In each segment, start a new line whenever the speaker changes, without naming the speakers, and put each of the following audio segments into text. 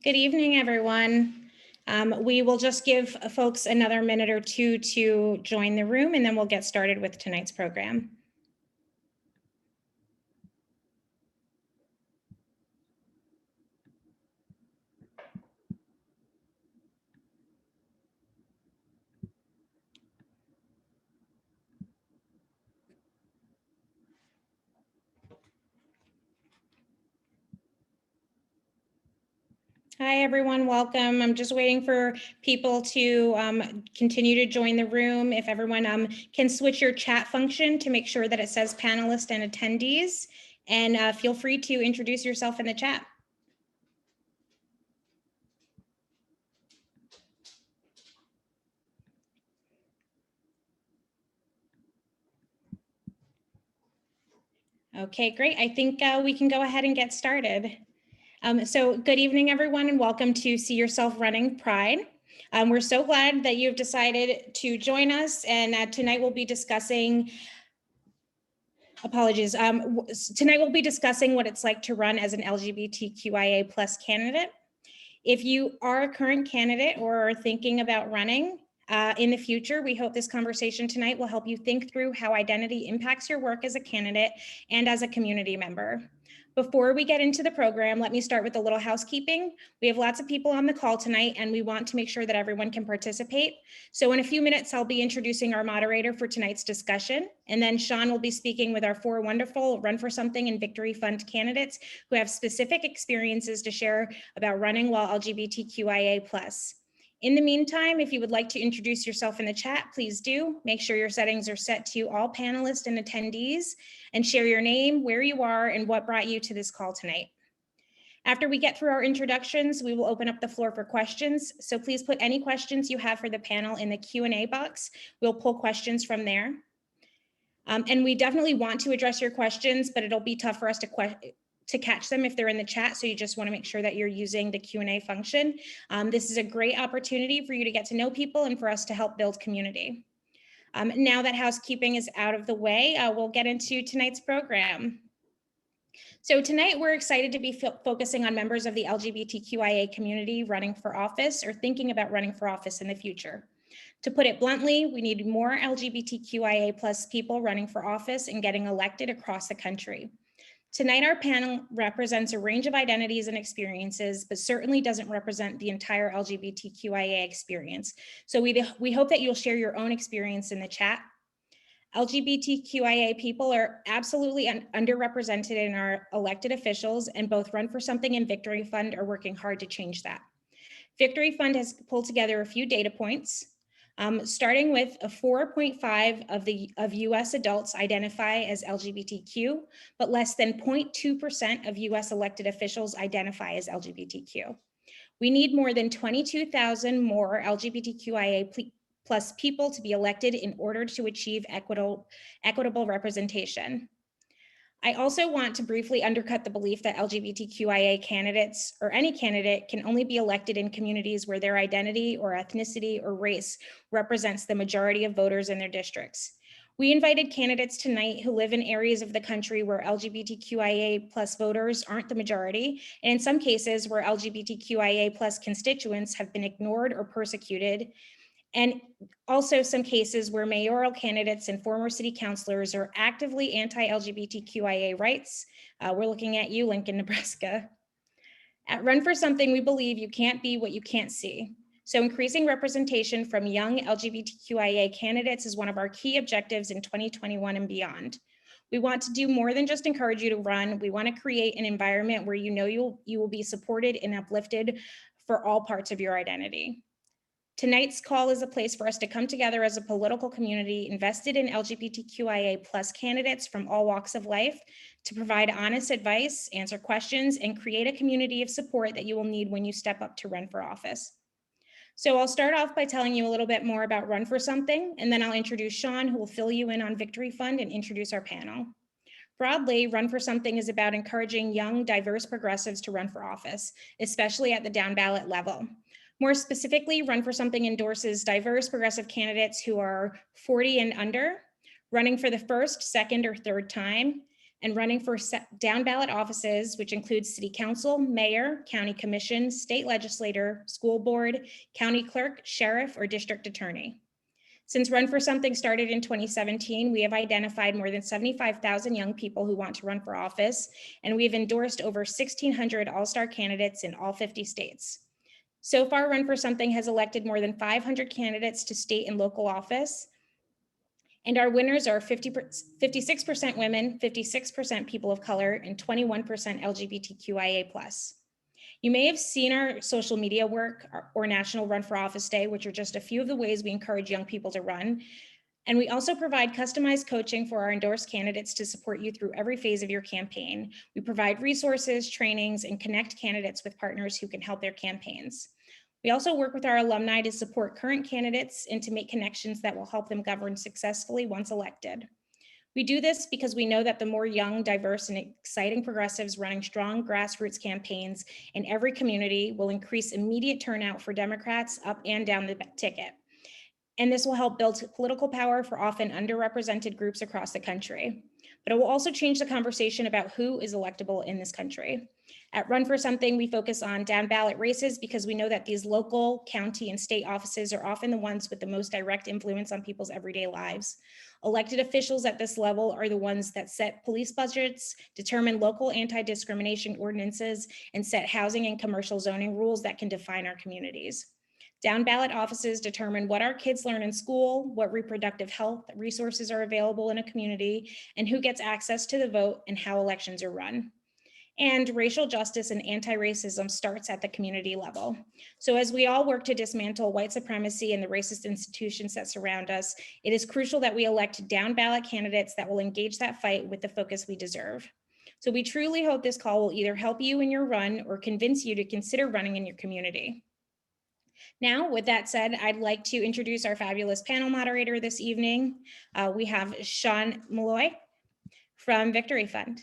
Good evening, everyone. We will just give folks another minute or two to join the room, and then we'll get started with tonight's program. Hi, everyone. Welcome. I'm just waiting for people to continue to join the room. If everyone can switch your chat function to make sure that it says panelists and attendees, and feel free to introduce yourself in the chat. Okay, great. I think we can go ahead and get started. So good evening, everyone, and welcome to See Yourself Running Pride. We're so glad that you've decided to join us, and tonight we'll be discussing, tonight we'll be discussing what it's like to run as an LGBTQIA+ candidate. If you are a current candidate or are thinking about running in the future, we hope this conversation tonight will help you think through how identity impacts your work as a candidate and as a community member. Before we get into the program, let me start with a little housekeeping. We have lots of people on the call tonight, and we want to make sure that everyone can participate. So in a few minutes, I'll be introducing our moderator for tonight's discussion, and then Sean will be speaking with our 4 wonderful Run for Something and Victory Fund candidates who have specific experiences to share about running while LGBTQIA+. In the meantime, if you would like to introduce yourself in the chat, please do. Make sure your settings are set to all panelists and attendees, and share your name, where you are, and what brought you to this call tonight. After we get through our introductions, we will open up the floor for questions. So please put any questions you have for the panel in the Q&A box. We'll pull questions from there. And we definitely want to address your questions, but it'll be tough for us to catch them if they're in the chat. So you just want to make sure that you're using the Q&A function. This is a great opportunity for you to get to know people and for us to help build community. Now that housekeeping is out of the way, we'll get into tonight's program. So tonight we're excited to be focusing on members of the LGBTQIA community running for office or thinking about running for office in the future. To put it bluntly, we need more LGBTQIA+ people running for office and getting elected across the country. Tonight, our panel represents a range of identities and experiences, but certainly doesn't represent the entire LGBTQIA experience. So we hope that you'll share your own experience in the chat. LGBTQIA people are absolutely underrepresented in our elected officials, and both Run for Something and Victory Fund are working hard to change that. Victory Fund has pulled together a few data points. Starting with a 4.5 of US adults identify as LGBTQ, but less than 0.2% of US elected officials identify as LGBTQ. We need more than 22,000 more LGBTQIA+ people to be elected in order to achieve equitable representation. I also want to briefly undercut the belief that LGBTQIA candidates or any candidate can only be elected in communities where their identity or ethnicity or race represents the majority of voters in their districts. We invited candidates tonight who live in areas of the country where LGBTQIA+ voters aren't the majority, and in some cases where LGBTQIA+ constituents have been ignored or persecuted, and also some cases where mayoral candidates and former city councilors are actively anti-LGBTQIA rights. We're looking at you, Lincoln, Nebraska. At Run for Something, we believe you can't be what you can't see. So increasing representation from young LGBTQIA candidates is one of our key objectives in 2021 and beyond. We want to do more than just encourage you to run. We want to create an environment where you know you will be supported and uplifted for all parts of your identity. Tonight's call is a place for us to come together as a political community invested in LGBTQIA+ candidates from all walks of life to provide honest advice, answer questions, and create a community of support that you will need when you step up to run for office. So I'll start off by telling you a little bit more about Run for Something, and then I'll introduce Sean, who will fill you in on Victory Fund and introduce our panel. Broadly, Run for Something is about encouraging young, diverse progressives to run for office, especially at the down ballot level. More specifically, Run for Something endorses diverse progressive candidates who are 40 and under, running for the first, second, or third time, and running for down ballot offices, which includes city council, mayor, county commission, state legislator, school board, county clerk, sheriff, or district attorney. Since Run for Something started in 2017, we have identified more than 75,000 young people who want to run for office, and we've endorsed over 1,600 all-star candidates in all 50 states. So far, Run for Something has elected more than 500 candidates to state and local office, and our winners are 56% women, 56% people of color, and 21% LGBTQIA+. You may have seen our social media work or National Run for Office Day, which are just a few of the ways we encourage young people to run. And we also provide customized coaching for our endorsed candidates to support you through every phase of your campaign. We provide resources, trainings, and connect candidates with partners who can help their campaigns. We also work with our alumni to support current candidates and to make connections that will help them govern successfully once elected. We do this because we know that the more young, diverse, and exciting progressives running strong grassroots campaigns in every community will increase immediate turnout for Democrats up and down the ticket. And this will help build political power for often underrepresented groups across the country. But it will also change the conversation about who is electable in this country. At Run for Something, we focus on down ballot races because we know that these local, county, and state offices are often the ones with the most direct influence on people's everyday lives. Elected officials at this level are the ones that set police budgets, determine local anti-discrimination ordinances, and set housing and commercial zoning rules that can define our communities. Down ballot offices determine what our kids learn in school, what reproductive health resources are available in a community, and who gets access to the vote and how elections are run. And racial justice and anti-racism starts at the community level. So as we all work to dismantle white supremacy and the racist institutions that surround us, it is crucial that we elect down ballot candidates that will engage that fight with the focus we deserve. So we truly hope this call will either help you in your run or convince you to consider running in your community. Now, with that said, I'd like to introduce our fabulous panel moderator this evening. We have Sean Malloy from Victory Fund.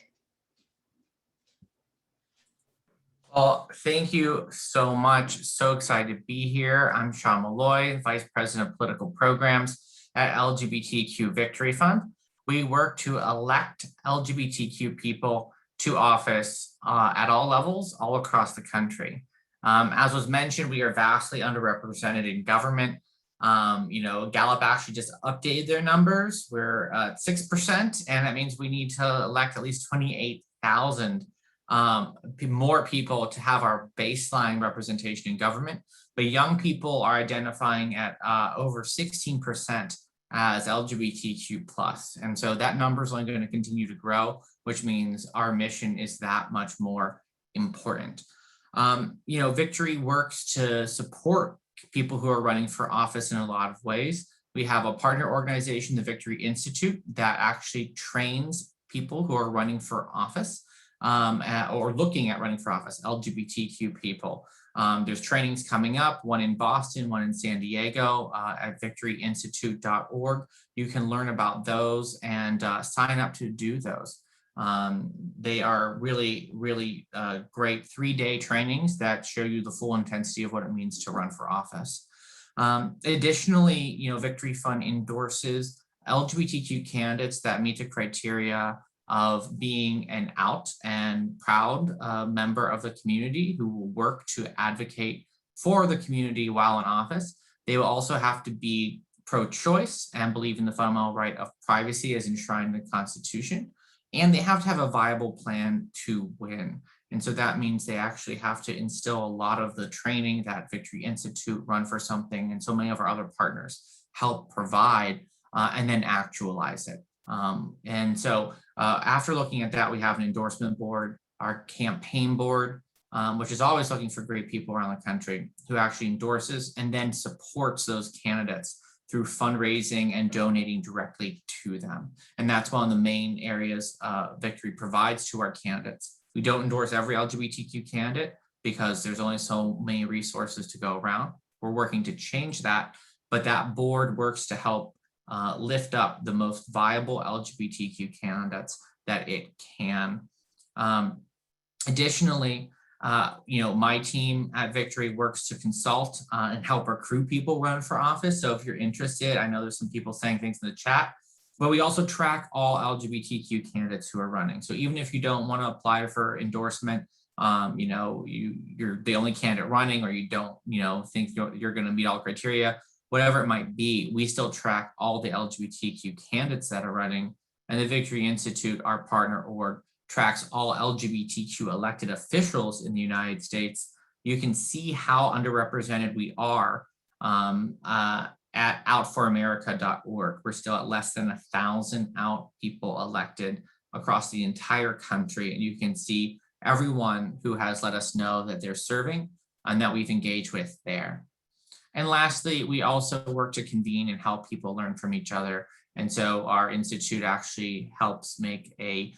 Well, thank you so much. So excited to be here. I'm Sean Malloy, Vice President of Political Programs at LGBTQ Victory Fund. We work to elect LGBTQ people to office at all levels, all across the country. As was mentioned, we are vastly underrepresented in government. Gallup actually just updated their numbers. We're at 6%, and that means we need to elect at least 28,000 more people to have our baseline representation in government. But young people are identifying at over 16% as LGBTQ+. And so that number is only going to continue to grow, which means our mission is that much more important. Victory works to support people who are running for office in a lot of ways. We have a partner organization, the Victory Institute, that actually trains people who are running for office or looking at running for office, LGBTQ people. There's trainings coming up, one in Boston, one in San Diego at victoryinstitute.org. You can learn about those and sign up to do those. They are really, really great 3-day trainings that show you the full intensity of what it means to run for office. Additionally, Victory Fund endorses LGBTQ candidates that meet the criteria of being an out and proud member of the community who will work to advocate for the community while in office. They will also have to be pro-choice and believe in the fundamental right of privacy as enshrined in the Constitution. And they have to have a viable plan to win. And so that means they actually have to instill a lot of the training that Victory Institute, Run for Something, and so many of our other partners help provide and then actualize it. After looking at that, we have an endorsement board, our campaign board, which is always looking for great people around the country who actually endorses and then supports those candidates through fundraising and donating directly to them. And that's one of the main areas Victory provides to our candidates. We don't endorse every LGBTQ candidate because there's only so many resources to go around. We're working to change that, but that board works to help lift up the most viable LGBTQ candidates that it can. Additionally, my team at Victory works to consult and help recruit people run for office. So if you're interested, I know there's some people saying things in the chat. But we also track all LGBTQ candidates who are running. So even if you don't want to apply for endorsement, you're the only candidate running, or you don't, think you're going to meet all criteria, whatever it might be, we still track all the LGBTQ candidates that are running. And the Victory Institute, our partner org, tracks all LGBTQ elected officials in the United States. You can see how underrepresented we are at outforamerica.org. We're still at less than 1,000 out people elected across the entire country. And you can see everyone who has let us know that they're serving and that we've engaged with there. And lastly, we also work to convene and help people learn from each other. And so our institute actually helps make a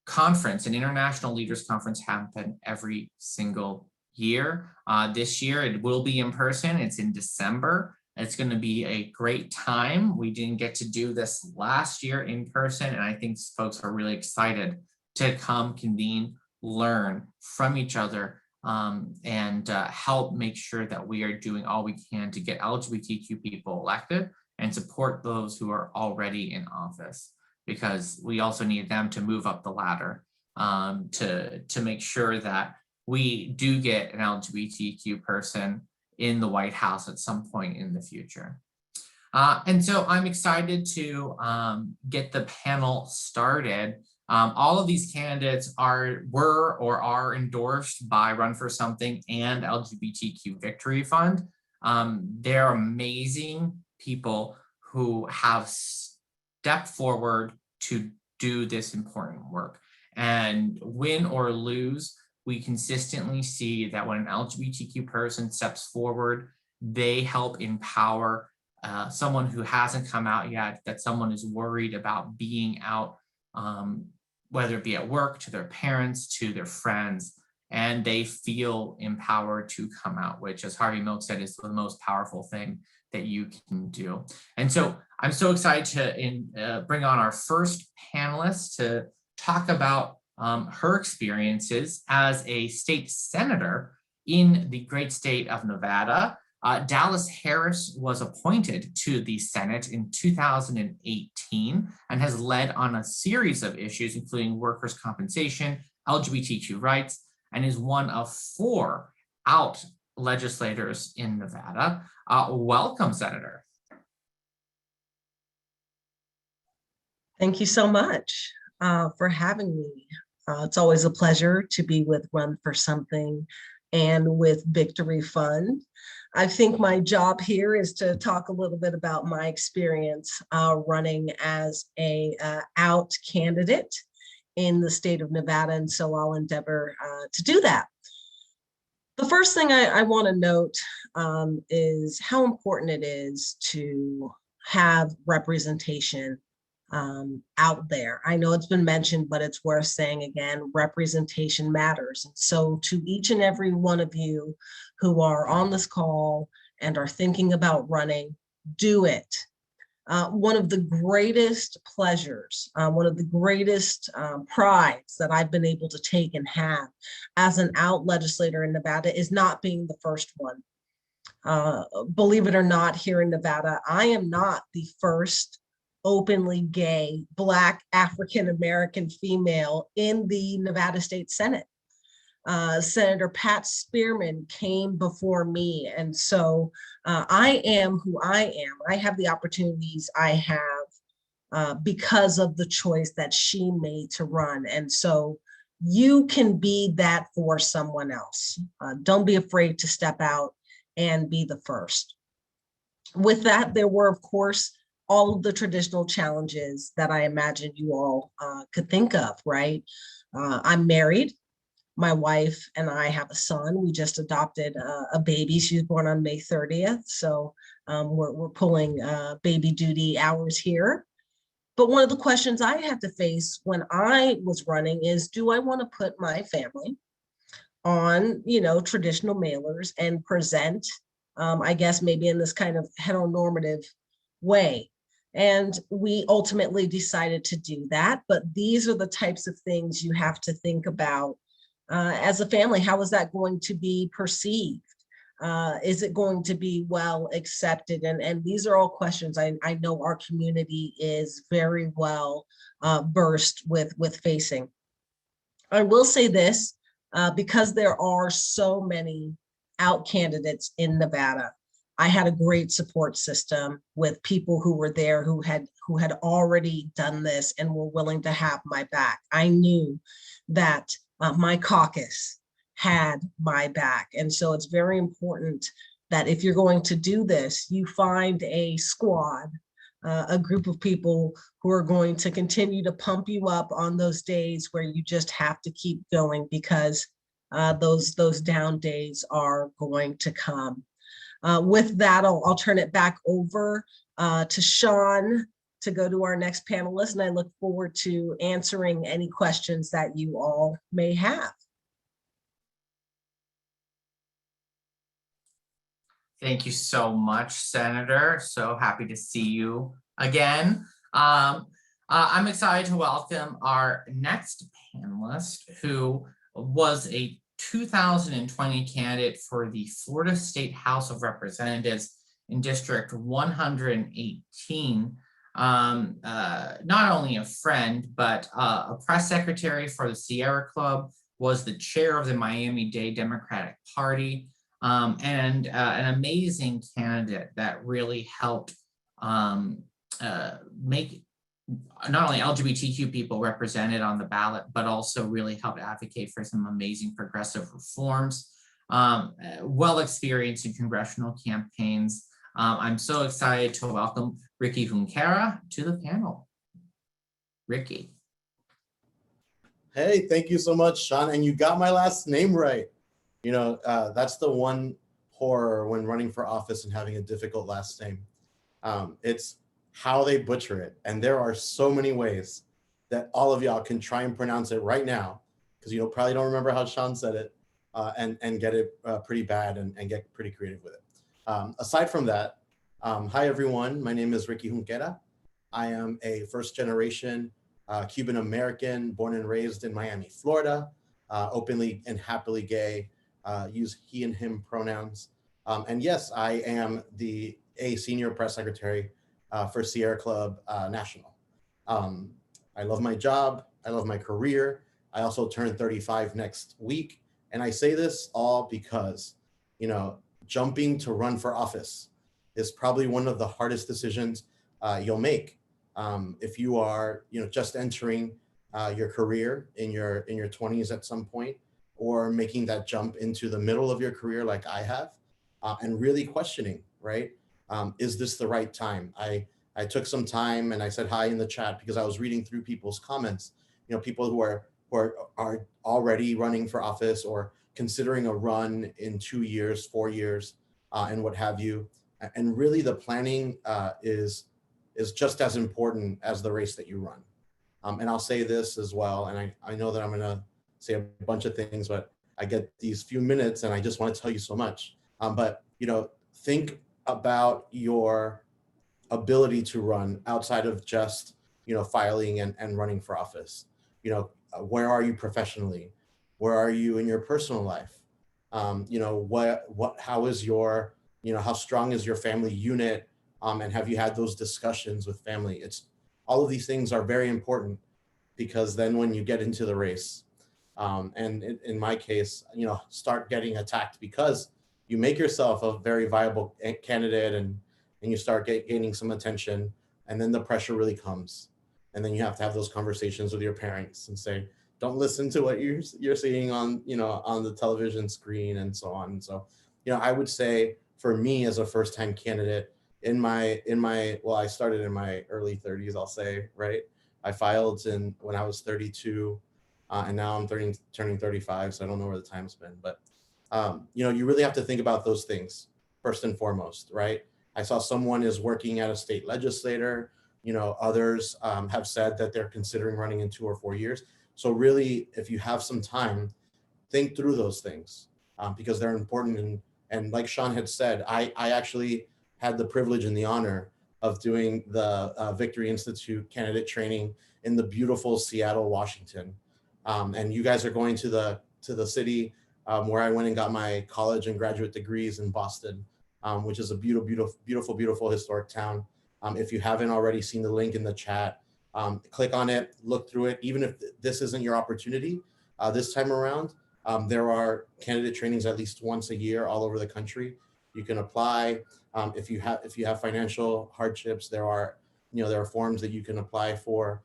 conference, an international leaders conference, happen every single year. This year it will be in person. It's in December. It's going to be a great time. We didn't get to do this last year in person, and I think folks are really excited to come convene, learn from each other, and help make sure that we are doing all we can to get LGBTQ people elected and support those who are already in office, because we also need them to move up the ladder to make sure that we do get an LGBTQ person in the White House at some point in the future. And so I'm excited to get the panel started. All of these candidates were or are endorsed by Run for Something and LGBTQ Victory Fund. They're amazing people who have stepped forward to do this important work. And win or lose, we consistently see that when an LGBTQ person steps forward, they help empower someone who hasn't come out yet, that someone is worried about being out, whether it be at work, to their parents, to their friends, and they feel empowered to come out, which, as Harvey Milk said, is the most powerful thing that you can do. And so I'm so excited to bring on our first panelist to talk about her experiences as a state senator in the great state of Nevada. Dallas Harris was appointed to the Senate in 2018 and has led on a series of issues, including workers' compensation, LGBTQ rights, and is one of 4 out legislators in Nevada. Welcome, Senator.
Thank you so much for having me. It's always a pleasure to be with Run for Something and with Victory Fund. I think my job here is to talk a little bit about my experience running as a out candidate in the state of Nevada, and so I'll endeavor to do that. The first thing I want to note is how important it is to have representation out there. I know it's been mentioned, but it's worth saying again, representation matters. And so to each and every one of you who are on this call and are thinking about running, do it. One of the greatest pleasures, one of the greatest prides that I've been able to take and have as an out legislator in Nevada is not being the first one. Believe it or not, here in Nevada, I am not the first openly gay Black African-American female in the Nevada State Senate. Senator Pat Spearman came before me. And so I am who I am. I have the opportunities I have because of the choice that she made to run. And so you can be that for someone else. Don't be afraid to step out and be the first. With that, there were, of course, all of the traditional challenges that I imagine you all could think of, right? I'm married. My wife and I have a son. We just adopted a baby. She was born on May 30th. So we're pulling baby duty hours here. But one of the questions I had to face when I was running is, do I want to put my family on, traditional mailers and present, I guess maybe in this kind of heteronormative way? And we ultimately decided to do that. But these are the types of things you have to think about as a family. How is that going to be perceived? Is it going to be well accepted? And these are all questions I know our community is very well versed with facing. I will say this, because there are so many out candidates in Nevada, I had a great support system with people who were there who had already done this and were willing to have my back. I knew that my caucus had my back. And so it's very important that if you're going to do this, you find a squad, a group of people who are going to continue to pump you up on those days where you just have to keep going, because those down days are going to come. With that, I'll turn it back over to Sean to go to our next panelist, and I look forward to answering any questions that you all may have.
Thank you so much, Senator. So happy to see you again. I'm excited to welcome our next panelist, who was a 2020 candidate for the Florida State House of Representatives in District 118. Not only a friend, but a press secretary for the Sierra Club, was the chair of the Miami-Dade Democratic Party, and an amazing candidate that really helped make not only LGBTQ people represented on the ballot, but also really helped advocate for some amazing progressive reforms. Well experienced in congressional campaigns. I'm so excited to welcome Ricky Junquera to the panel. Ricky.
Hey, thank you so much, Sean. And you got my last name right. You know, that's the one horror when running for office and having a difficult last name. It's how they butcher it. And there are so many ways that all of y'all can try and pronounce it right now, because you probably don't remember how Sean said it, and get it pretty bad and get pretty creative with it. Aside from that, hi everyone, my name is Ricky Junquera. I am a first-generation Cuban American, born and raised in Miami, Florida, openly and happily gay, use he and him pronouns. And yes, I am a senior press secretary for Sierra Club National. I love my job, I love my career. I also turned 35 next week. And I say this all because, jumping to run for office is probably one of the hardest decisions you'll make. If you are, just entering your career in your 20s at some point, or making that jump into the middle of your career like I have, and really questioning, right? Is this the right time? I took some time and I said hi in the chat because I was reading through people's comments, people who are already running for office or considering a run in 2 years, 4 years, and what have you. And really the planning is just as important as the race that you run. And I'll say this as well, and I know that I'm gonna say a bunch of things, but I get these few minutes and I just want to tell you so much. But think about your ability to run outside of just filing and running for office. Where are you professionally? Where are you in your personal life? How is your how strong is your family unit? And have you had those discussions with family? All of these things are very important, because then when you get into the race, and in my case, start getting attacked because you make yourself a very viable candidate, and you start gaining some attention, and then the pressure really comes. And then you have to have those conversations with your parents and say, don't listen to what you're seeing on, on the television screen and so on. And so, I would say for me as a first-time candidate well, I started in my early 30s, I'll say, right? I filed when I was 32, and now I'm turning 35, so I don't know where the time's been. But, you really have to think about those things first and foremost, right? I saw someone is working at a state legislator. Others have said that they're considering running in 2 or 4 years. So really, if you have some time, think through those things, because they're important. And like Sean had said, I actually had the privilege and the honor of doing the Victory Institute candidate training in the beautiful Seattle, Washington. And you guys are going to the city where I went and got my college and graduate degrees in Boston, which is a beautiful historic town. If you haven't already seen the link in the chat, click on it, look through it. Even if this isn't your opportunity this time around, there are candidate trainings at least once a year all over the country. You can apply. If you have financial hardships, there are forms that you can apply for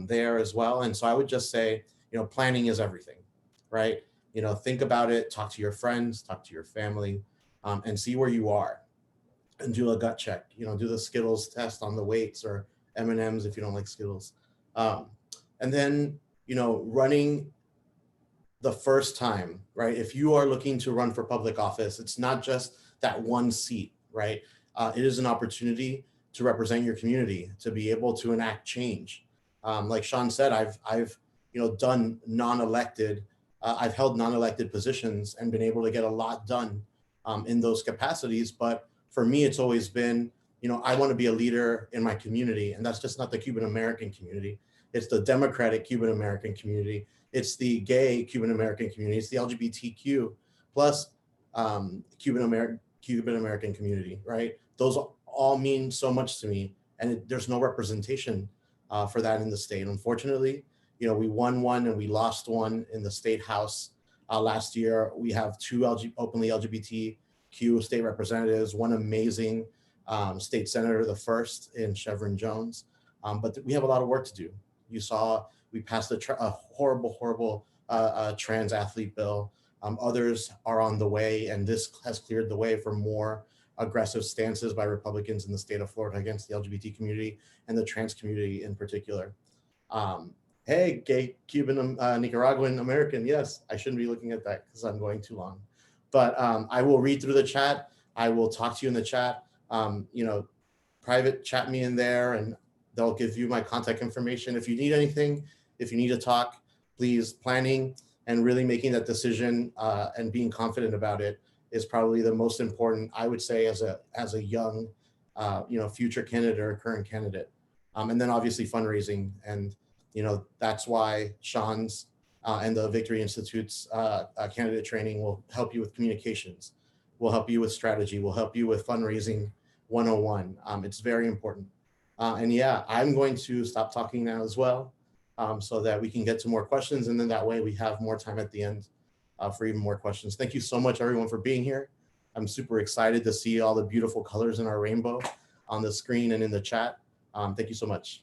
there as well. And so I would just say, planning is everything, right? Think about it, talk to your friends, talk to your family, and see where you are, and do a gut check. Do the Skittles test on the weights, or M&Ms if you don't like Skittles. And then, running the first time, right? If you are looking to run for public office, it's not just that one seat, right? It is an opportunity to represent your community, to be able to enact change. Like Sean said, I've done non-elected, I've held non-elected positions and been able to get a lot done in those capacities. But for me, it's always been, I want to be a leader in my community. And that's just not the Cuban American community. It's the Democratic Cuban American community. It's the gay Cuban American community. It's the LGBTQ plus Cuban American community, right? Those all mean so much to me. And there's no representation for that in the state. Unfortunately, we won one and we lost one in the state house last year. We have two openly LGBTQ state representatives, one amazing state senator, the first in Chevron Jones. But we have a lot of work to do. You saw we passed a horrible trans athlete bill. Others are on the way, and this has cleared the way for more aggressive stances by Republicans in the state of Florida against the LGBT community and the trans community in particular. Hey, gay Cuban, Nicaraguan American. Yes, I shouldn't be looking at that because I'm going too long. But I will read through the chat. I will talk to you in the chat. Private chat me in there and they'll give you my contact information. If you need anything, if you need to talk, please, planning and really making that decision and being confident about it is probably the most important, I would say, as a young, future candidate or current candidate. And then obviously fundraising. And, that's why Sean's and the Victory Institute's candidate training will help you with communications, will help you with strategy, will help you with fundraising 101. It's very important. And yeah, I'm going to stop talking now as well so that we can get to more questions. And then that way we have more time at the end for even more questions. Thank you so much, everyone, for being here. I'm super excited to see all the beautiful colors in our rainbow on the screen and in the chat. Thank you so much.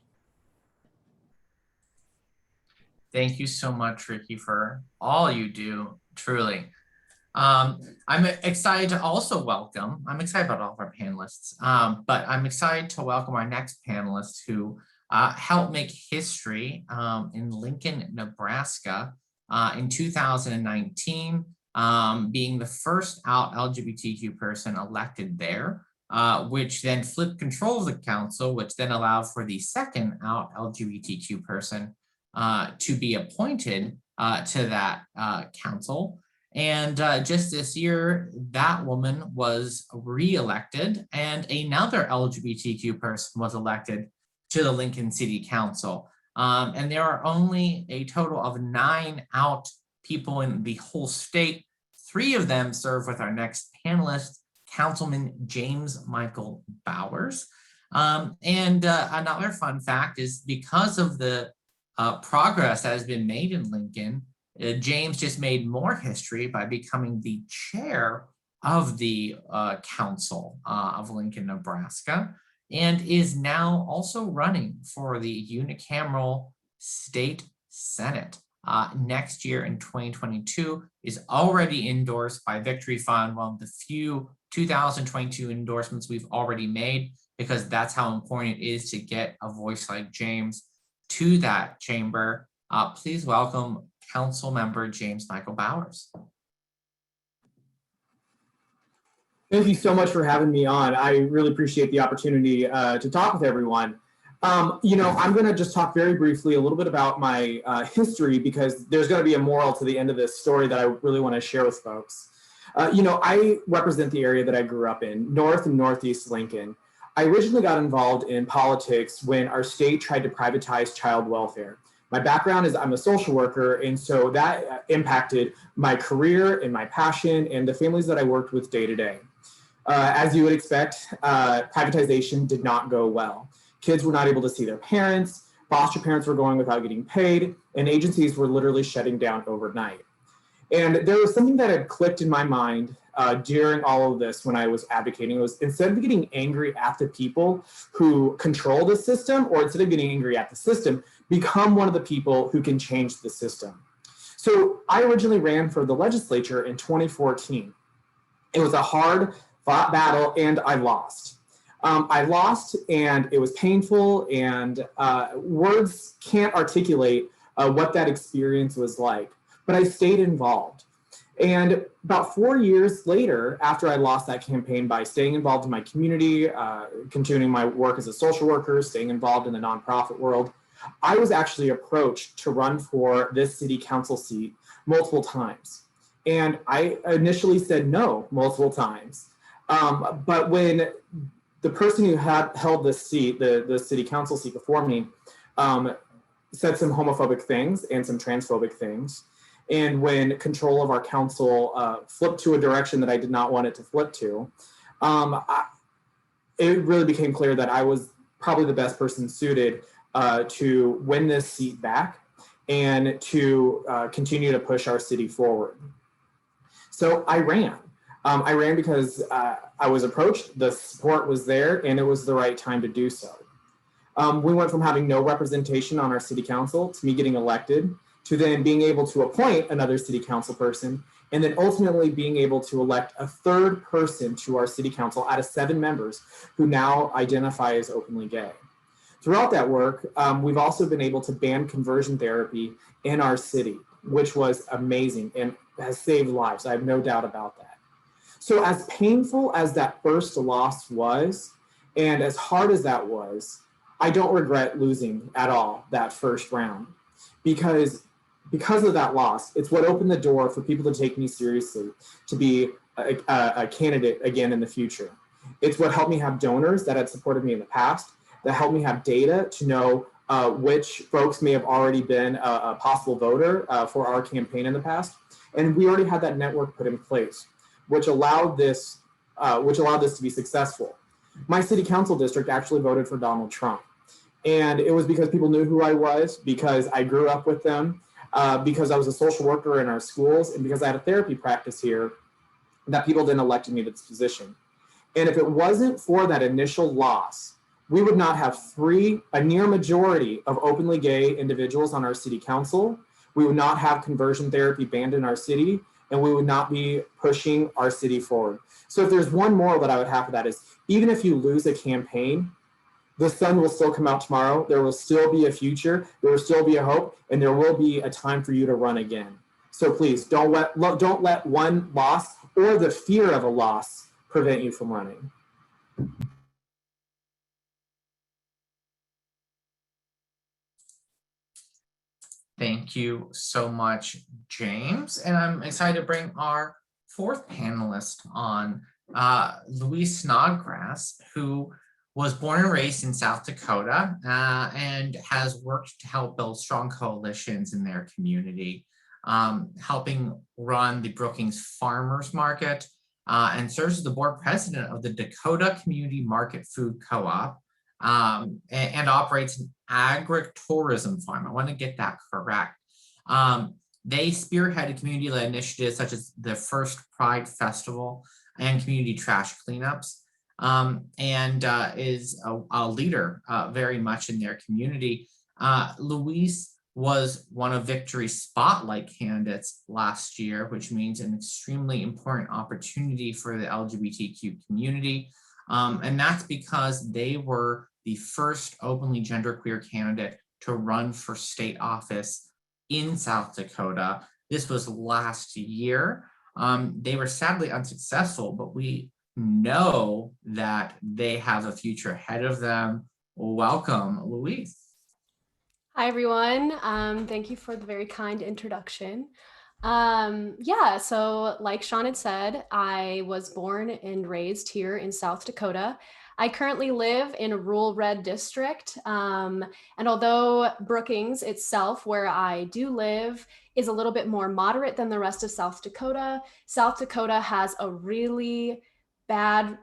Thank you so much, Ricky, for all you do, truly. I'm excited to also welcome, I'm excited about all of our panelists, but I'm excited to welcome our next panelist who helped make history in Lincoln, Nebraska in 2019, being the first out LGBTQ person elected there, which then flipped control of the council, which then allowed for the second out LGBTQ person to be appointed to that council. And just this year, that woman was re-elected and another LGBTQ person was elected to the Lincoln City Council. And there are only a total of 9 out people in the whole state. 3 of them serve with our next panelist, Councilman James Michael Bowers. And another fun fact is because of the progress that has been made in Lincoln, James just made more history by becoming the chair of the council of Lincoln, Nebraska, and is now also running for the unicameral state senate next year in 2022, is already endorsed by Victory Fund, one of the few 2022 endorsements we've already made, because that's how important it is to get a voice like James to that chamber. Please welcome Council Member James Michael Bowers.
Thank you so much for having me on. I really appreciate the opportunity to talk with everyone. I'm going to just talk very briefly a little bit about my history, because there's going to be a moral to the end of this story that I really want to share with folks. I represent the area that I grew up in, North and Northeast Lincoln. I originally got involved in politics when our state tried to privatize child welfare. My background is I'm a social worker, and so that impacted my career and my passion and the families that I worked with day to day. As you would expect, privatization did not go well. Kids were not able to see their parents, foster parents were going without getting paid, and agencies were literally shutting down overnight. And there was something that had clicked in my mind during all of this when I was advocating. It was, instead of getting angry at the people who control the system, or instead of getting angry at the system, become one of the people who can change the system. So I originally ran for the legislature in 2014. It was a hard fought battle, and I lost. I lost, and it was painful, and words can't articulate what that experience was like. But I stayed involved. And about 4 years later, after I lost that campaign, by staying involved in my community, continuing my work as a social worker, staying involved in the nonprofit world, I was actually approached to run for this city council seat multiple times. And I initially said no multiple times. But when the person who had held this seat, the city council seat before me, said some homophobic things and some transphobic things, and when control of our council flipped to a direction that I did not want it to flip to, it really became clear that I was probably the best person suited to win this seat back and to continue to push our city forward. So I ran. I ran because I was approached, the support was there, and it was the right time to do so. We went from having no representation on our city council to me getting elected, to then being able to appoint another city council person, and then ultimately being able to elect a third person to our city council out of 7 members who now identify as openly gay. Throughout that work, we've also been able to ban conversion therapy in our city, which was amazing and has saved lives. I have no doubt about that. So as painful as that first loss was, and as hard as that was, I don't regret losing at all that first round, because of that loss, it's what opened the door for people to take me seriously, to be a candidate again in the future. It's what helped me have donors that had supported me in the past, that helped me have data to know which folks may have already been a possible voter for our campaign in the past. And we already had that network put in place, which allowed this to be successful. My city council district actually voted for Donald Trump. And it was because people knew who I was, because I grew up with them, because I was a social worker in our schools, and because I had a therapy practice here, that people then elected me to this position. And if it wasn't for that initial loss, we would not have a near majority of openly gay individuals on our city council. We would not have conversion therapy banned in our city, and we would not be pushing our city forward. So if there's one moral that I would have for that is, even if you lose a campaign, the sun will still come out tomorrow. There will still be a future. There will still be a hope, and there will be a time for you to run again. So please don't let one loss or the fear of a loss prevent you from running.
Thank you so much, James. And I'm excited to bring our 4th panelist on, Louise Snodgrass, who was born and raised in South Dakota and has worked to help build strong coalitions in their community, helping run the Brookings Farmers Market, and serves as the board president of the Dakota Community Market Food Co-op, and operates an agritourism farm. I want to get that correct. They spearheaded community-led initiatives such as the first Pride Festival and community trash cleanups, and is a leader very much in their community. Louise was one of Victory's spotlight candidates last year, which means an extremely important opportunity for the LGBTQ community. And that's because they were the first openly genderqueer candidate to run for state office in South Dakota. This was last year. They were sadly unsuccessful, but we know that they have a future ahead of them. Welcome, Louise.
Hi, everyone. Thank you for the very kind introduction. Yeah, so like Sean had said, I was born and raised here in South Dakota. I currently live in a rural red district. And although Brookings itself, where I do live, is a little bit more moderate than the rest of South Dakota has a really bad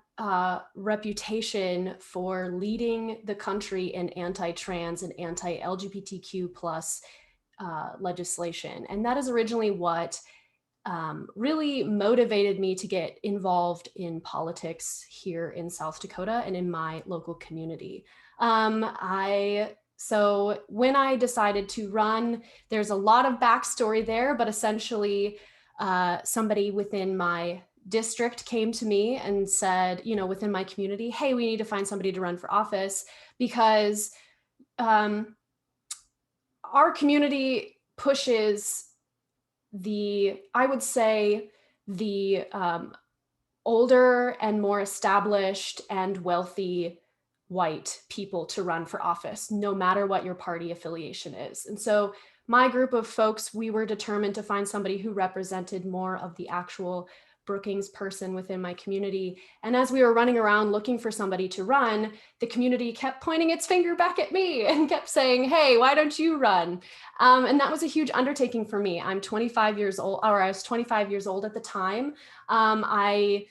reputation for leading the country in anti-trans and anti-LGBTQ plus legislation. And that is originally what really motivated me to get involved in politics here in South Dakota and in my local community. So when I decided to run, there's a lot of backstory there, but essentially somebody within my district came to me and said, you know, within my community, hey, we need to find somebody to run for office because our community pushes I would say the older and more established and wealthy white people to run for office, no matter what your party affiliation is. And so my group of folks, we were determined to find somebody who represented more of the actual Brookings person within my community. And as we were running around looking for somebody to run, the community kept pointing its finger back at me and kept saying, hey, why don't you run? And that was a huge undertaking for me. I'm 25 years old, or I was 25 years old at the time. I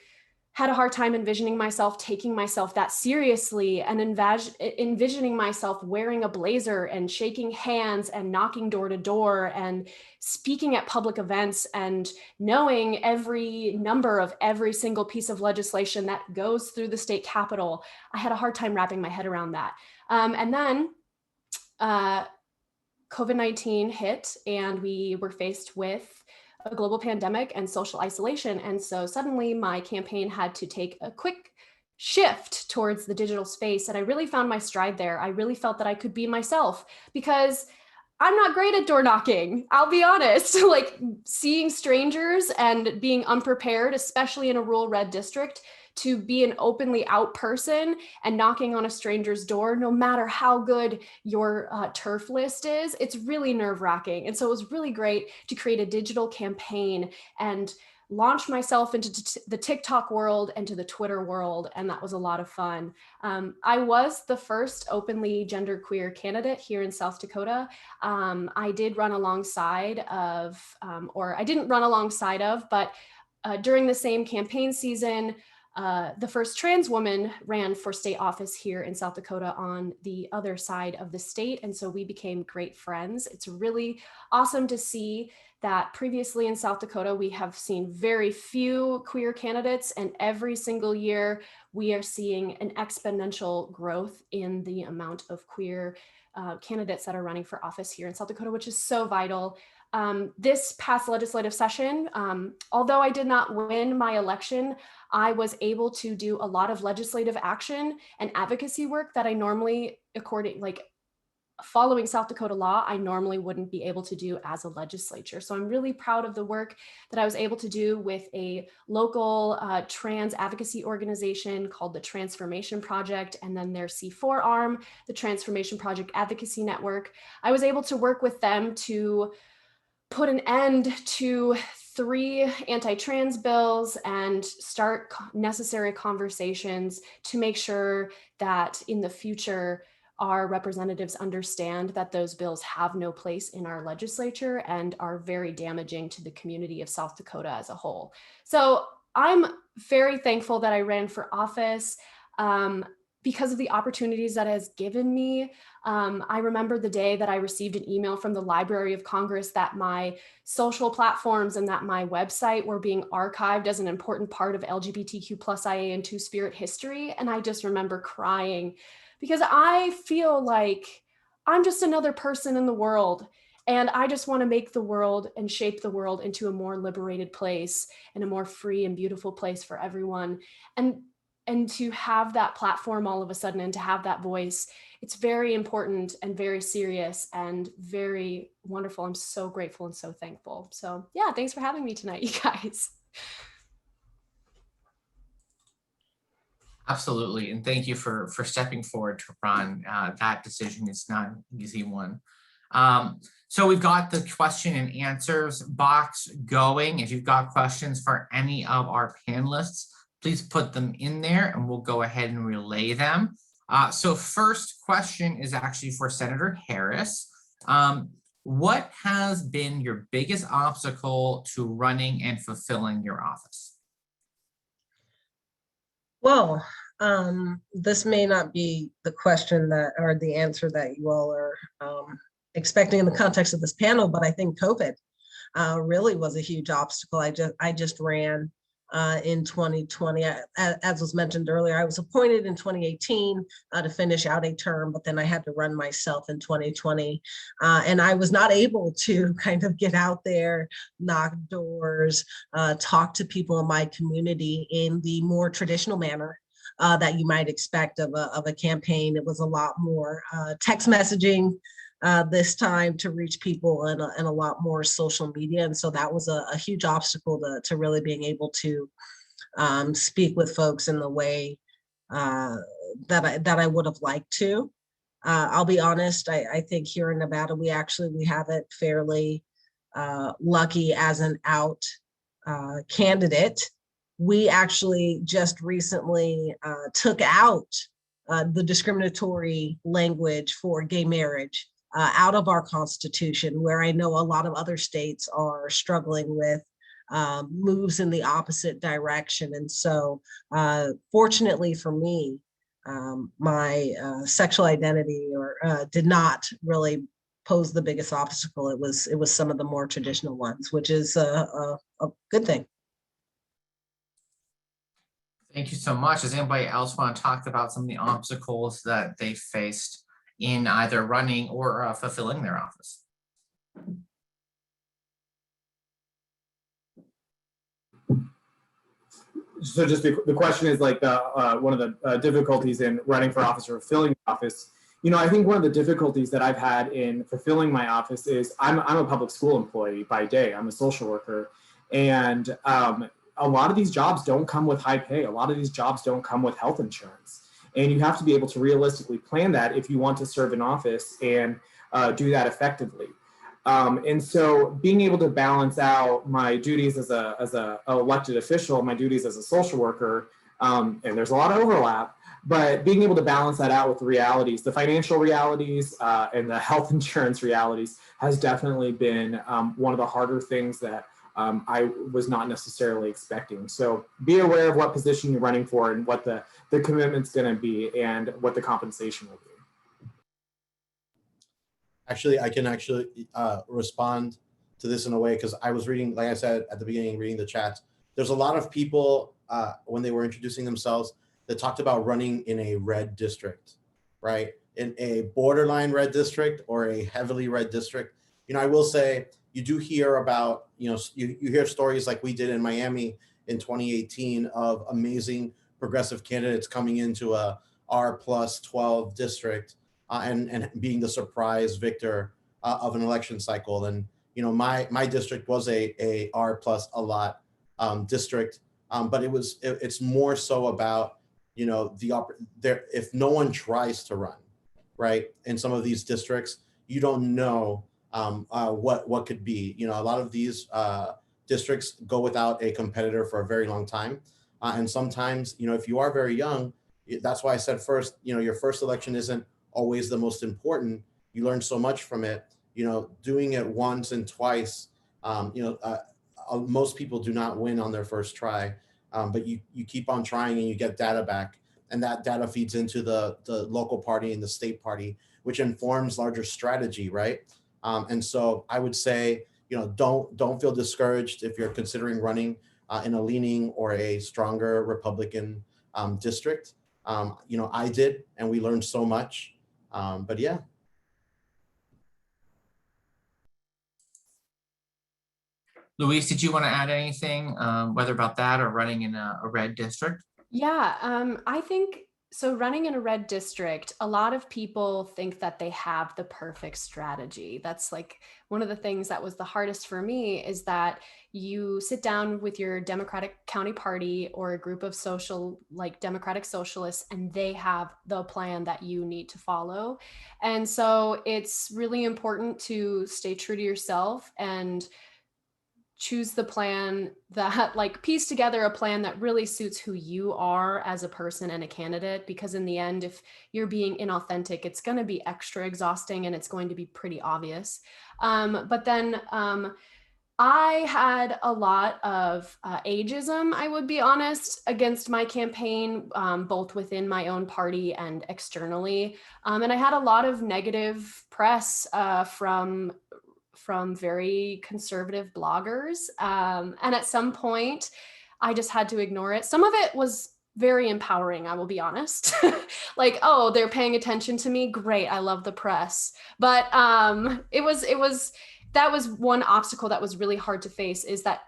had a hard time envisioning myself taking myself that seriously and envisioning myself wearing a blazer and shaking hands and knocking door to door and speaking at public events and knowing every number of every single piece of legislation that goes through the state capitol. I had a hard time wrapping my head around that. And then COVID-19 hit and we were faced with a global pandemic and social isolation. And so suddenly my campaign had to take a quick shift towards the digital space. And I really found my stride there. I really felt that I could be myself because I'm not great at door knocking. I'll be honest, like seeing strangers and being unprepared, especially in a rural red district, to be an openly out person and knocking on a stranger's door, no matter how good your turf list is, it's really nerve-wracking. And so it was really great to create a digital campaign and launch myself into the TikTok world and to the Twitter world. And that was a lot of fun. I was the first openly genderqueer candidate here in South Dakota. I did run alongside of, or I didn't run alongside of, but during the same campaign season, the first trans woman ran for state office here in South Dakota on the other side of the state. And so we became great friends. It's really awesome to see that previously in South Dakota, we have seen very few queer candidates, and every single year we are seeing an exponential growth in the amount of queer candidates that are running for office here in South Dakota, which is so vital. This past legislative session, although I did not win my election, I was able to do a lot of legislative action and advocacy work that I normally, following South Dakota law, I normally wouldn't be able to do as a legislature. So I'm really proud of the work that I was able to do with a local trans advocacy organization called the Transformation Project, and then their C4 arm, the Transformation Project Advocacy Network. I was able to work with them to put an end to 3 anti-trans bills and start necessary conversations to make sure that in the future, our representatives understand that those bills have no place in our legislature and are very damaging to the community of South Dakota as a whole. So I'm very thankful that I ran for office because of the opportunities that it has given me. I remember the day that I received an email from the Library of Congress that my social platforms and that my website were being archived as an important part of LGBTQ plus IA and Two-Spirit history. And I just remember crying because I feel like I'm just another person in the world. And I just want to make the world and shape the world into a more liberated place and a more free and beautiful place for everyone. And to have that platform all of a sudden and to have that voice, it's very important and very serious and very wonderful. I'm so grateful and so thankful. So yeah, thanks for having me tonight, you guys.
Absolutely, and thank you for stepping forward to run. That decision is not an easy one. So we've got the question and answers box going. If you've got questions for any of our panelists, please put them in there and we'll go ahead and relay them. So first question is actually for Senator Harris. What has been your biggest obstacle to running and fulfilling your office?
Well, this may not be the question that, or the answer that you all are expecting in the context of this panel, but I think COVID really was a huge obstacle. I just ran in 2020. As was mentioned earlier, I was appointed in 2018 to finish out a term, but then I had to run myself in 2020. And I was not able to kind of get out there, knock doors, talk to people in my community in the more traditional manner that you might expect of a campaign. It was a lot more text messaging this time to reach people, and a lot more social media. And so that was a huge obstacle to really being able to speak with folks in the way that I would have liked to. I'll be honest, I think here in Nevada, we have it fairly lucky as an out candidate. We actually just recently took out the discriminatory language for gay marriage out of our Constitution, where I know a lot of other states are struggling with moves in the opposite direction. And so fortunately for me, my sexual identity did not really pose the biggest obstacle. It was some of the more traditional ones, which is a good thing.
Thank you so much. Does anybody else want to talk about some of the obstacles that they faced in either running or fulfilling their office?
So just the question is like one of the difficulties in running for office or fulfilling office. You know, I think one of the difficulties that I've had in fulfilling my office is I'm a public school employee by day. I'm a social worker, and a lot of these jobs don't come with high pay. A lot of these jobs don't come with health insurance. And you have to be able to realistically plan that if you want to serve in office and do that effectively. And so being able to balance out my duties as a elected official, my duties as a social worker, and there's a lot of overlap, but being able to balance that out with the realities, the financial realities and the health insurance realities has definitely been one of the harder things that I was not necessarily expecting. So be aware of what position you're running for and what the commitment's going to be and what the compensation will be.
Actually, I can respond to this in a way, because I was reading, like I said at the beginning, reading the chat. There's a lot of people when they were introducing themselves that talked about running in a red district, right? In a borderline red district or a heavily red district. You know, I will say, you do hear about, you hear stories like we did in Miami in 2018 of amazing progressive candidates coming into a R+12 district and being the surprise victor of an election cycle. And, you know, my district was a R+ a lot district, but it's more so about, you know, if no one tries to run, right? In some of these districts, you don't know what could be. You know, a lot of these districts go without a competitor for a very long time. And sometimes, you know, if you are very young, that's why I said first, you know, your first election isn't always the most important. You learn so much from it. You know, doing it once and twice, most people do not win on their first try, but you keep on trying and you get data back. And that data feeds into the local party and the state party, which informs larger strategy, right? And so I would say, you know, don't feel discouraged if you're considering running in a leaning or a stronger Republican district. You know, I did, and we learned so much. But yeah.
Louise, did you want to add anything, whether about that or running in a red district?
Yeah, I think so. Running in a red district, a lot of people think that they have the perfect strategy. That's like one of the things that was the hardest for me, is that you sit down with your Democratic County Party or a group of Democratic Socialists, and they have the plan that you need to follow. And so it's really important to stay true to yourself and choose the plan that, like, piece together a plan that really suits who you are as a person and a candidate, because in the end, if you're being inauthentic, it's going to be extra exhausting and it's going to be pretty obvious. But then I had a lot of ageism, I would be honest, against my campaign, both within my own party and externally. And I had a lot of negative press from very conservative bloggers. And at some point, I just had to ignore it. Some of it was very empowering, I will be honest. Like, oh, they're paying attention to me. Great. I love the press. But that was one obstacle that was really hard to face, is that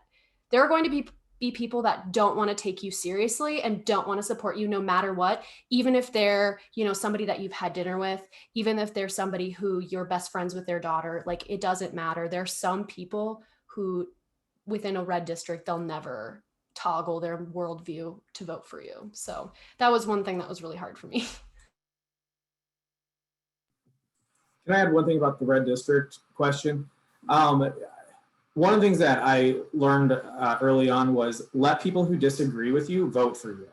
there are going to be people that don't want to take you seriously and don't want to support you no matter what, even if they're, somebody that you've had dinner with, even if they're somebody who you're best friends with their daughter. Like, it doesn't matter. There are some people who within a red district, they'll never toggle their worldview to vote for you. So that was one thing that was really hard for me.
Can I add one thing about the red district question? One of the things that I learned early on was let people who disagree with you vote for you,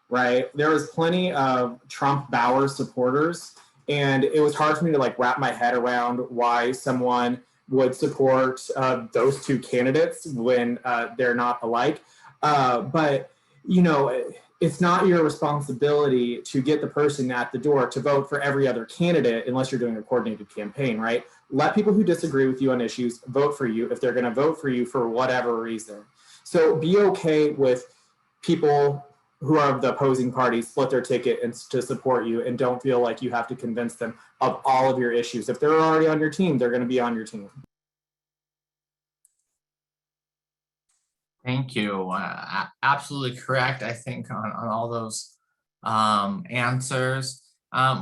right? There was plenty of Trump Bauer supporters, and it was hard for me to like wrap my head around why someone would support those two candidates when they're not alike. But, it's not your responsibility to get the person at the door to vote for every other candidate unless you're doing a coordinated campaign, right? Let people who disagree with you on issues vote for you if they're going to vote for you for whatever reason. So be okay with people who are of the opposing party split their ticket and to support you, and don't feel like you have to convince them of all of your issues. If they're already on your team, they're going to be on your team.
Thank you. Absolutely correct, I think, on all those answers.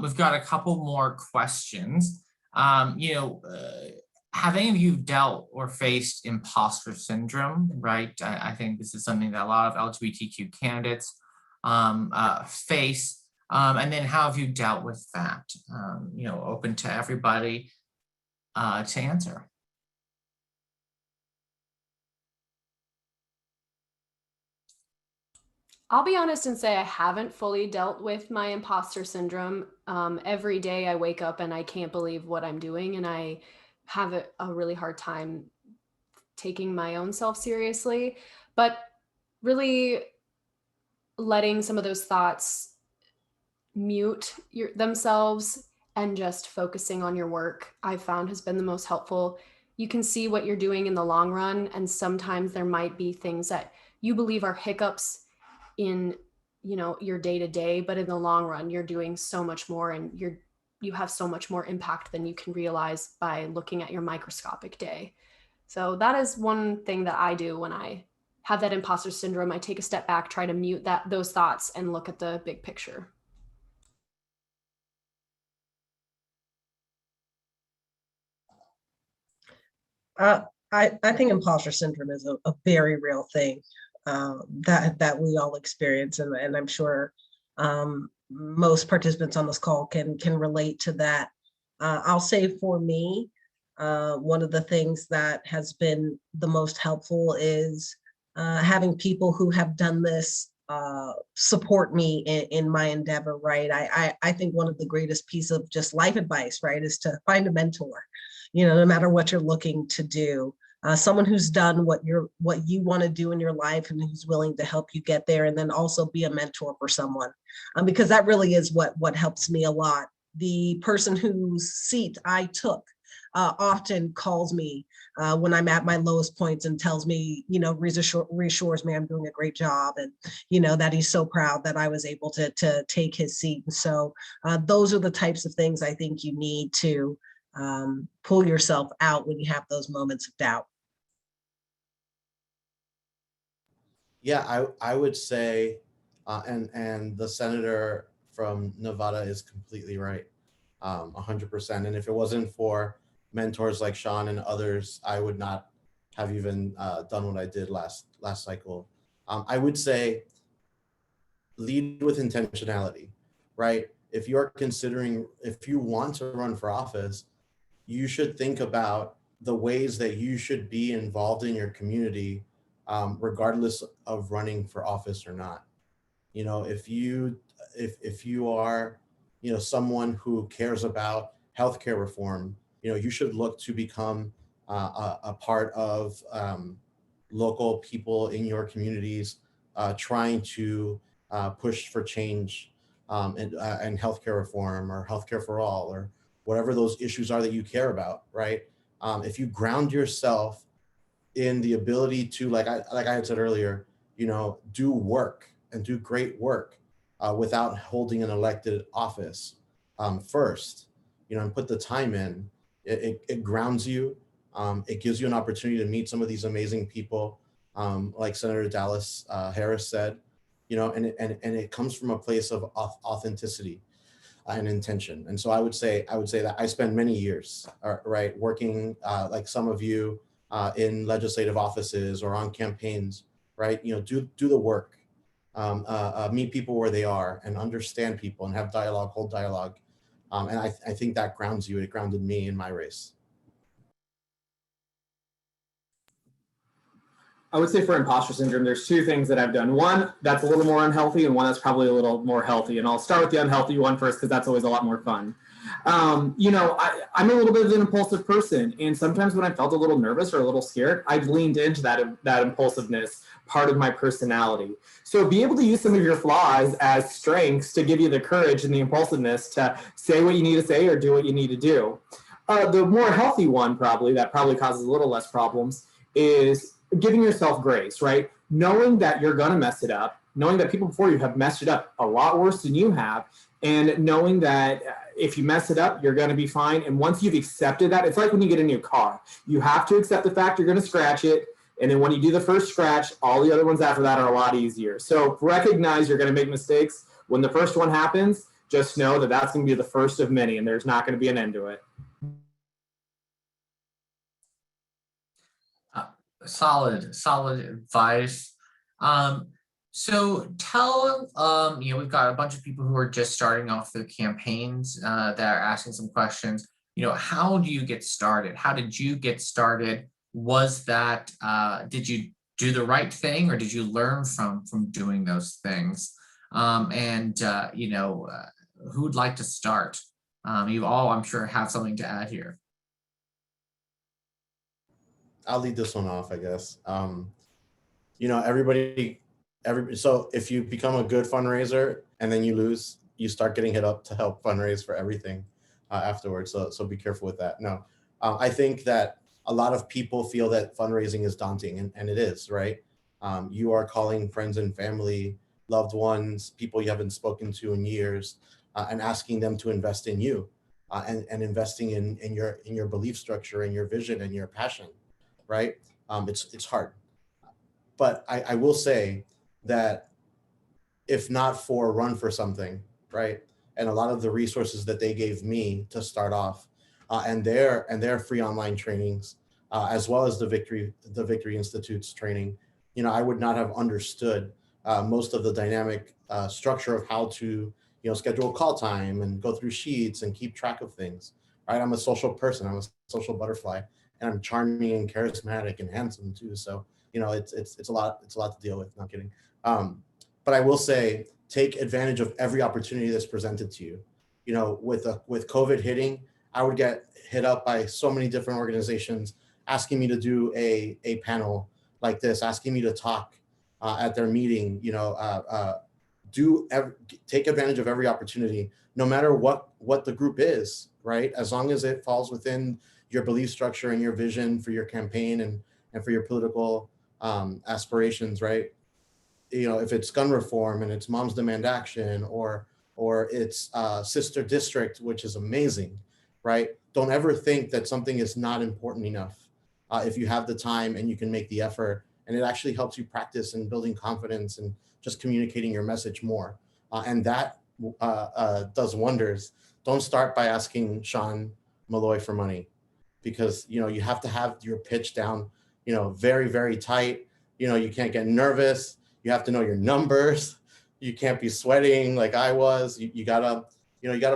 We've got a couple more questions. Have any of you dealt or faced imposter syndrome, right? I think this is something that a lot of LGBTQ candidates face. And then how have you dealt with that? Open to everybody to answer.
I'll be honest and say I haven't fully dealt with my imposter syndrome. Every day I wake up and I can't believe what I'm doing, and I have a really hard time taking my own self seriously. But really letting some of those thoughts mute themselves and just focusing on your work, I've found has been the most helpful. You can see what you're doing in the long run, and sometimes there might be things that you believe are hiccups in your day-to-day, but in the long run you're doing so much more, and you have so much more impact than you can realize by looking at your microscopic day. So that is one thing that I do when I have that imposter syndrome. I take a step back, try to mute those thoughts, and look at the big picture.
I think imposter syndrome is a very real thing that we all experience, and I'm sure most participants on this call can relate to that. I'll say for me, one of the things that has been the most helpful is having people who have done this support me in my endeavor, right? I think one of the greatest piece of just life advice, right, is to find a mentor, no matter what you're looking to do. Someone who's done what you want to do in your life and who's willing to help you get there, and then also be a mentor for someone, because that really is what helps me a lot. The person whose seat I took often calls me when I'm at my lowest points and tells me, reassures me I'm doing a great job, and that he's so proud that I was able to take his seat. And so those are the types of things I think you need to pull yourself out when you have those moments of doubt.
Yeah, I would say, and the senator from Nevada is completely right, 100%. And if it wasn't for mentors like Sean and others, I would not have even done what I did last cycle. I would say lead with intentionality, right? If you want to run for office, you should think about the ways that you should be involved in your community, regardless of running for office or not. You know, if you are, you know, someone who cares about healthcare reform, you know, you should look to become a part of local people in your communities trying to push for change and healthcare reform or healthcare for all or whatever those issues are that you care about, right? If you ground yourself in the ability to, like I had said earlier, you know, do work and do great work without holding an elected office first, you know, and put the time in, it grounds you. It gives you an opportunity to meet some of these amazing people, like Senator Dallas Harris said, you know, and it comes from a place of authenticity and intention. And so I would say that I spent many years, right, working like some of you in legislative offices or on campaigns, right? You know, do the work, meet people where they are, and understand people, and have dialogue, hold dialogue, and I think that grounds you. It grounded me in my race.
I would say for imposter syndrome, there's two things that I've done. One that's a little more unhealthy, and one that's probably a little more healthy. And I'll start with the unhealthy one first, because that's always a lot more fun. You know, I'm a little bit of an impulsive person, and sometimes when I felt a little nervous or a little scared, I've leaned into that impulsiveness, part of my personality. So be able to use some of your flaws as strengths to give you the courage and the impulsiveness to say what you need to say or do what you need to do. The more healthy one, that probably causes a little less problems, is giving yourself grace, right? Knowing that you're going to mess it up, knowing that people before you have messed it up a lot worse than you have, and knowing that if you mess it up, you're going to be fine. And once you've accepted that, it's like when you get a new car. You have to accept the fact you're going to scratch it. And then when you do the first scratch, all the other ones after that are a lot easier. So recognize you're going to make mistakes. When the first one happens, just know that that's going to be the first of many, and there's not going to be an end to it.
Solid advice. So tell, you know, we've got a bunch of people who are just starting off their campaigns that are asking some questions. You know, how do you get started? How did you get started? Was that, did you do the right thing, or did you learn from doing those things? You know, who'd like to start? You all, I'm sure, have something to add here.
I'll lead this one off, I guess. You know, so if you become a good fundraiser and then you lose, you start getting hit up to help fundraise for everything afterwards. So be careful with that. No, I think that a lot of people feel that fundraising is daunting, and it is, right? You are calling friends and family, loved ones, people you haven't spoken to in years, and asking them to invest in you, and investing in your belief structure and your vision and your passion. Right? It's hard. But I will say that if not for Run for Something, right, and a lot of the resources that they gave me to start off, and their free online trainings, as well as the Victory Institute's training, you know, I would not have understood most of the dynamic structure of how to, you know, schedule call time and go through sheets and keep track of things. Right? I'm a social person. I'm a social butterfly. And I'm charming and charismatic and handsome too. So, you know, it's a lot to deal with. Not kidding. But I will say, take advantage of every opportunity that's presented to you. You know, with COVID hitting, I would get hit up by so many different organizations asking me to do a panel like this, asking me to talk at their meeting. You know, take advantage of every opportunity, no matter what the group is, right? As long as it falls within your belief structure and your vision for your campaign and for your political aspirations, right? You know, if it's gun reform and it's Moms Demand Action, or it's Sister District, which is amazing, right? Don't ever think that something is not important enough. If you have the time and you can make the effort, and it actually helps you practice and building confidence and just communicating your message more. And that does wonders. Don't start by asking Sean Malloy for money, because, you know, you have to have your pitch down, you know, very, very tight. You know, you can't get nervous. You have to know your numbers. You can't be sweating like I was. You gotta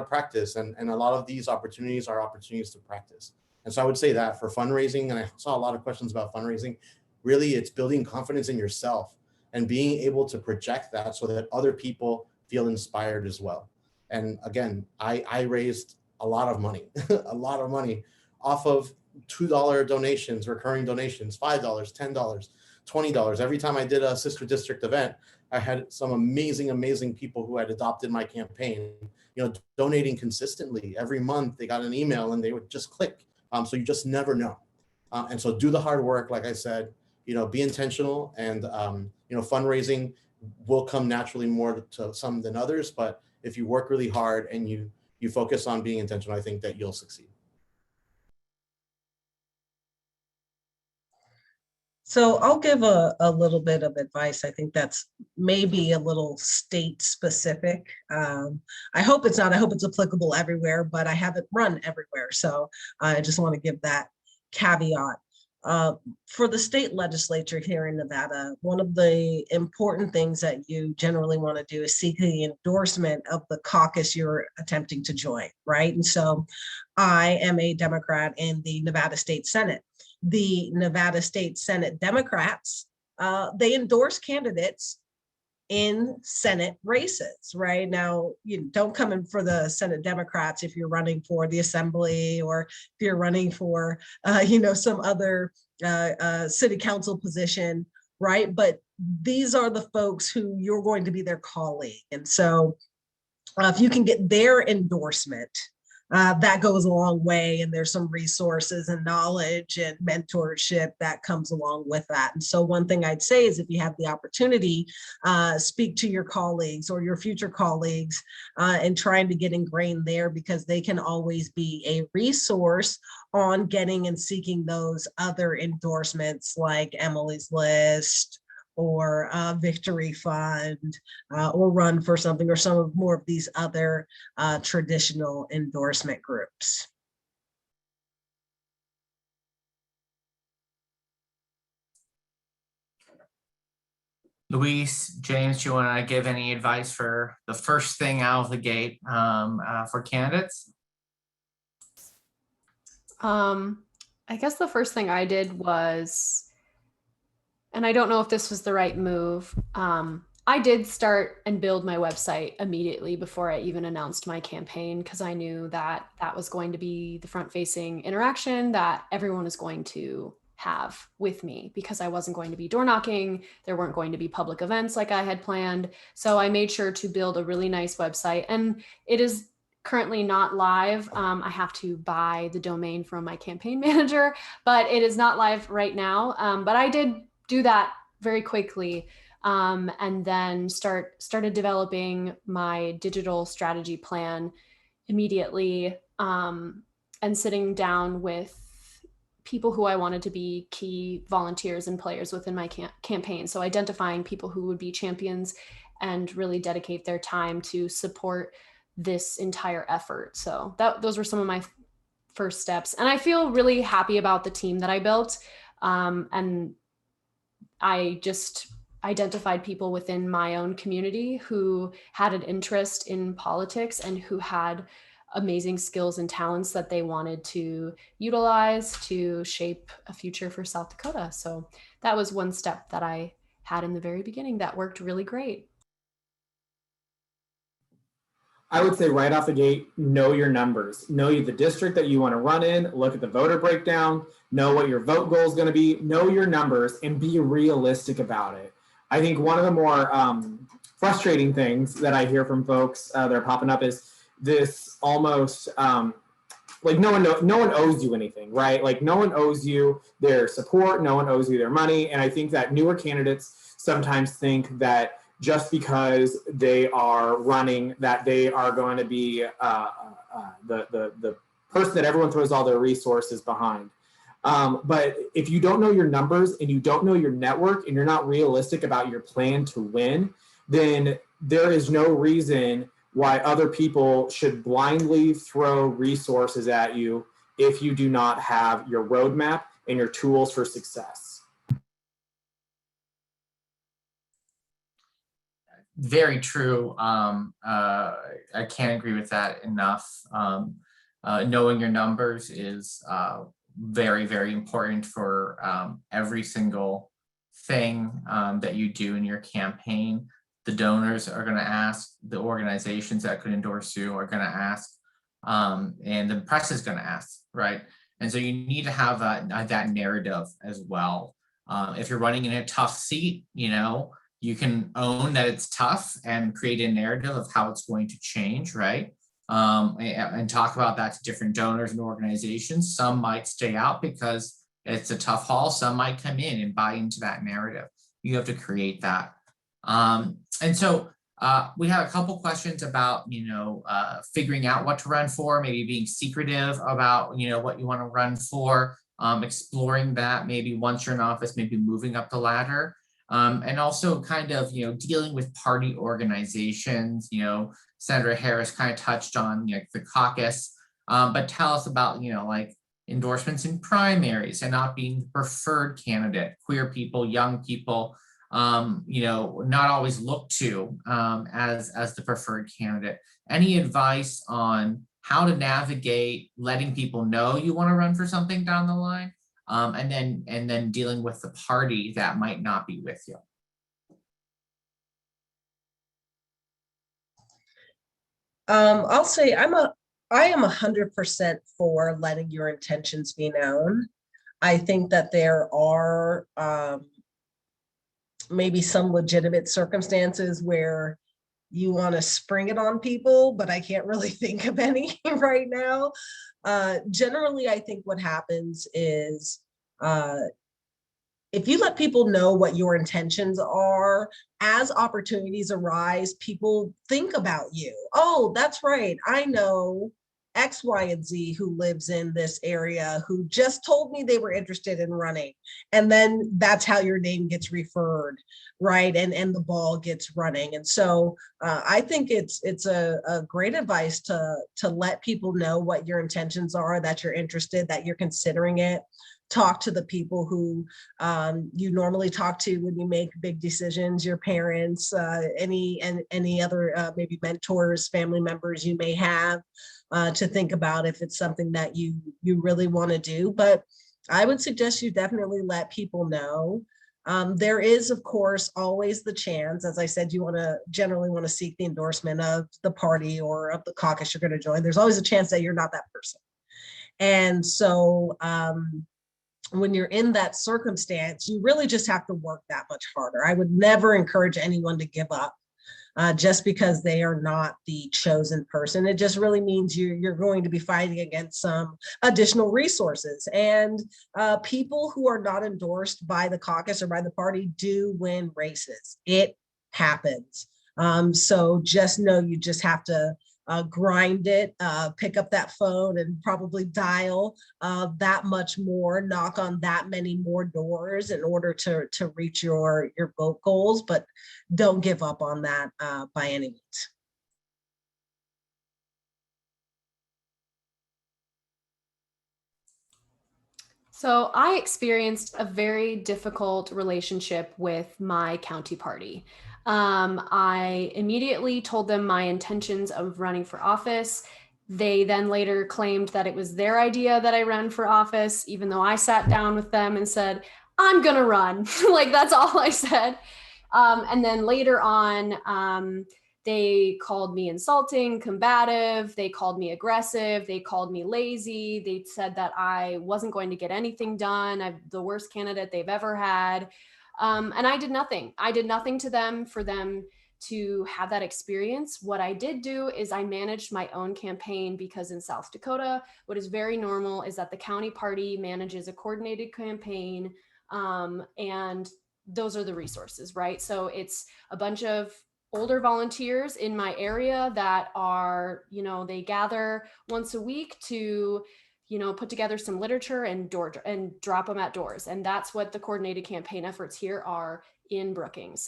practice. And a lot of these opportunities are opportunities to practice. And so I would say that for fundraising, and I saw a lot of questions about fundraising, really it's building confidence in yourself and being able to project that so that other people feel inspired as well. And again, I raised a lot of money, a lot of money off of $2 donations, recurring donations, $5, $10, $20. Every time I did a sister district event, I had some amazing people who had adopted my campaign, donating consistently every month. They got an email and they would just click. So you just never know. And so do the hard work, like I said, be intentional, and fundraising will come naturally more to some than others. But if you work really hard and you focus on being intentional, I think that you'll succeed.
So I'll give a little bit of advice. I think that's maybe a little state specific. I hope it's not. I hope it's applicable everywhere, but I haven't run everywhere. So I just want to give that caveat. For the state legislature here in Nevada, one of the important things that you generally want to do is seek the endorsement of the caucus you're attempting to join, right? And so I am a Democrat in the Nevada State Senate. The Nevada State Senate Democrats, they endorse candidates in Senate races, right? Now, you don't come in for the Senate Democrats if you're running for the Assembly, or if you're running for, some other city council position, right? But these are the folks who you're going to be their colleague. And so if you can get their endorsement, that goes a long way, and there's some resources and knowledge and mentorship that comes along with that. And so one thing I'd say is, if you have the opportunity, speak to your colleagues or your future colleagues and trying to get ingrained there, because they can always be a resource on getting and seeking those other endorsements like Emily's List or Victory Fund, or Run for Something, or some of more of these other traditional endorsement groups.
Louise, James, do you want to give any advice for the first thing out of the gate for candidates?
I guess the first thing I did was, and I don't know if this was the right move, I did start and build my website immediately before I even announced my campaign, because I knew that that was going to be the front-facing interaction that everyone is going to have with me, because I wasn't going to be door knocking. There weren't going to be public events like I had planned. So I made sure to build a really nice website, and it is currently not live. I have to buy the domain from my campaign manager, but it is not live right now. But I did do that very quickly, and then started developing my digital strategy plan immediately, and sitting down with people who I wanted to be key volunteers and players within my campaign. So identifying people who would be champions and really dedicate their time to support this entire effort. So those were some of my first steps. And I feel really happy about the team that I built. And I just identified people within my own community who had an interest in politics and who had amazing skills and talents that they wanted to utilize to shape a future for South Dakota. So that was one step that I had in the very beginning that worked really great.
I would say right off the gate, know your numbers. Know the district that you want to run in, look at the voter breakdown, know what your vote goal is going to be, know your numbers, and be realistic about it. I think one of the more frustrating things that I hear from folks that are popping up is this almost like no one owes you anything, right? Like no one owes you their support, no one owes you their money. And I think that newer candidates sometimes think that just because they are running, that they are going to be the person that everyone throws all their resources behind. But if you don't know your numbers and you don't know your network and you're not realistic about your plan to win, then there is no reason why other people should blindly throw resources at you if you do not have your roadmap and your tools for success.
Very true. I can't agree with that enough. knowing your numbers is very, very important for every single thing that you do in your campaign. The donors are going to ask, the organizations that could endorse you are going to ask, and the press is going to ask, right? And so you need to have that narrative as well. If you're running in a tough seat, you can own that it's tough and create a narrative of how it's going to change, right? And talk about that to different donors and organizations. Some might stay out because it's a tough haul. Some might come in and buy into that narrative. You have to create that. And so we have a couple questions about, figuring out what to run for, maybe being secretive about, what you want to run for, exploring that maybe once you're in office, maybe moving up the ladder. And also kind of, dealing with party organizations. Senator Harris kind of touched on the caucus, but tell us about, like endorsements in primaries and not being the preferred candidate, queer people, young people, not always looked to as the preferred candidate. Any advice on how to navigate letting people know you want to run for something down the line, and then dealing with the party that might not be with you?
I'll say I am 100% for letting your intentions be known. I think that there are maybe some legitimate circumstances where you want to spring it on people, but I can't really think of any right now. Generally, I think what happens is if you let people know what your intentions are, as opportunities arise, people think about you. Oh, that's right. I know X, Y, and Z who lives in this area who just told me they were interested in running. And then that's how your name gets referred, right? And the ball gets running. And so I think it's a great advice to let people know what your intentions are, that you're interested, that you're considering it. Talk to the people who you normally talk to when you make big decisions, your parents, any other maybe mentors, family members you may have, to think about if it's something that you really want to do. But I would suggest you definitely let people know. There is, of course, always the chance, as I said, you generally want to seek the endorsement of the party or of the caucus you're going to join. There's always a chance that you're not that person. And so when you're in that circumstance, you really just have to work that much harder. I would never encourage anyone to give up just because they are not the chosen person. It just really means you're going to be fighting against some additional resources. And people who are not endorsed by the caucus or by the party do win races. It happens. So just know you just have to grind it, pick up that phone and probably dial that much more, knock on that many more doors in order to reach your vote goals, but don't give up on that by any means.
So I experienced a very difficult relationship with my county party. I immediately told them my intentions of running for office. They then later claimed that it was their idea that I ran for office, even though I sat down with them and said, I'm gonna run. Like, that's all I said. And then later on, they called me insulting, combative. They called me aggressive. They called me lazy. They said that I wasn't going to get anything done. I'm the worst candidate they've ever had. And I did nothing. I did nothing to them for them to have that experience. What I did do is I managed my own campaign, because in South Dakota, what is very normal is that the county party manages a coordinated campaign, and those are the resources, right? So it's a bunch of older volunteers in my area that are, they gather once a week to, put together some literature and drop them at doors. And that's what the coordinated campaign efforts here are in Brookings.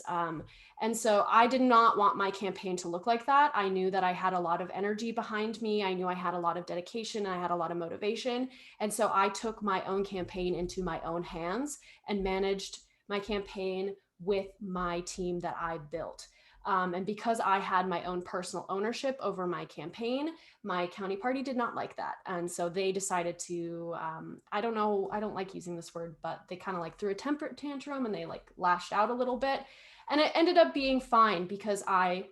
And so I did not want my campaign to look like that. I knew that I had a lot of energy behind me. I knew I had a lot of dedication. I had a lot of motivation. And so I took my own campaign into my own hands and managed my campaign with my team that I built. And because I had my own personal ownership over my campaign, my county party did not like that. And so they decided to, I don't like using this word, but they kind of like threw a temper tantrum and they like lashed out a little bit. And it ended up being fine because I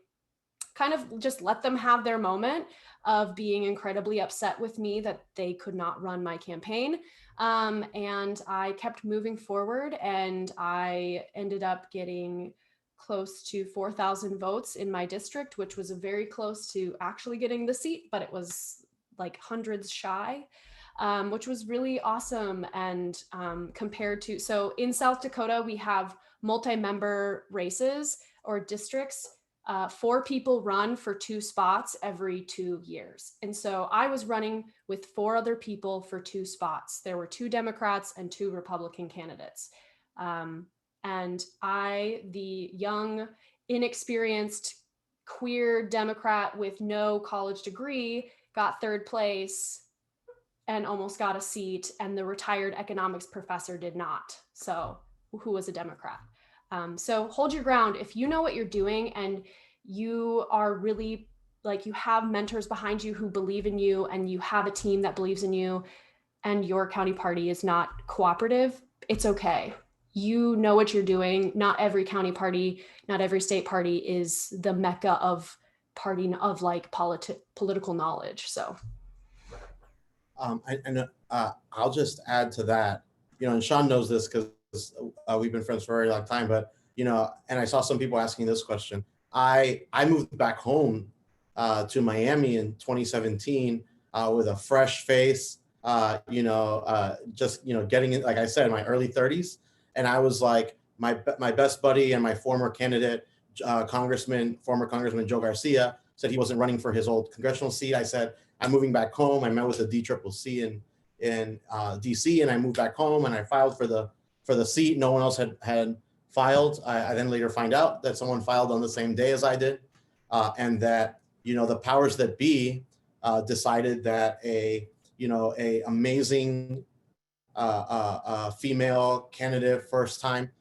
kind of just let them have their moment of being incredibly upset with me that they could not run my campaign. And I kept moving forward, and I ended up getting close to 4,000 votes in my district, which was very close to actually getting the seat, but it was like hundreds shy, which was really awesome. And compared to, so in South Dakota, we have multi-member races or districts. 4 people run for 2 spots every 2 years. And so I was running with 4 other people for 2 spots. There were 2 Democrats and 2 Republican candidates. And I, the young, inexperienced, queer Democrat with no college degree, got 3rd place and almost got a seat. And the retired economics professor did not. So, who was a Democrat. So hold your ground. If you know what you're doing and you are really like, you have mentors behind you who believe in you, and you have a team that believes in you, and your county party is not cooperative, it's okay. You know what you're doing. Not every county party, not every state party is the mecca of party of like political knowledge. So.
I'll just add to that, and Sean knows this because we've been friends for a very long time, but, and I saw some people asking this question. I moved back home to Miami in 2017 with a fresh face, just, getting it, like I said, in my early 30s. And I was like, my best buddy and my former candidate, former Congressman Joe Garcia, said he wasn't running for his old congressional seat. I said, I'm moving back home. I met with the DCCC in DC, and I moved back home and I filed for the seat. No one else had filed. I then later find out that someone filed on the same day as I did, and that the powers that be decided that a amazing female candidate, first time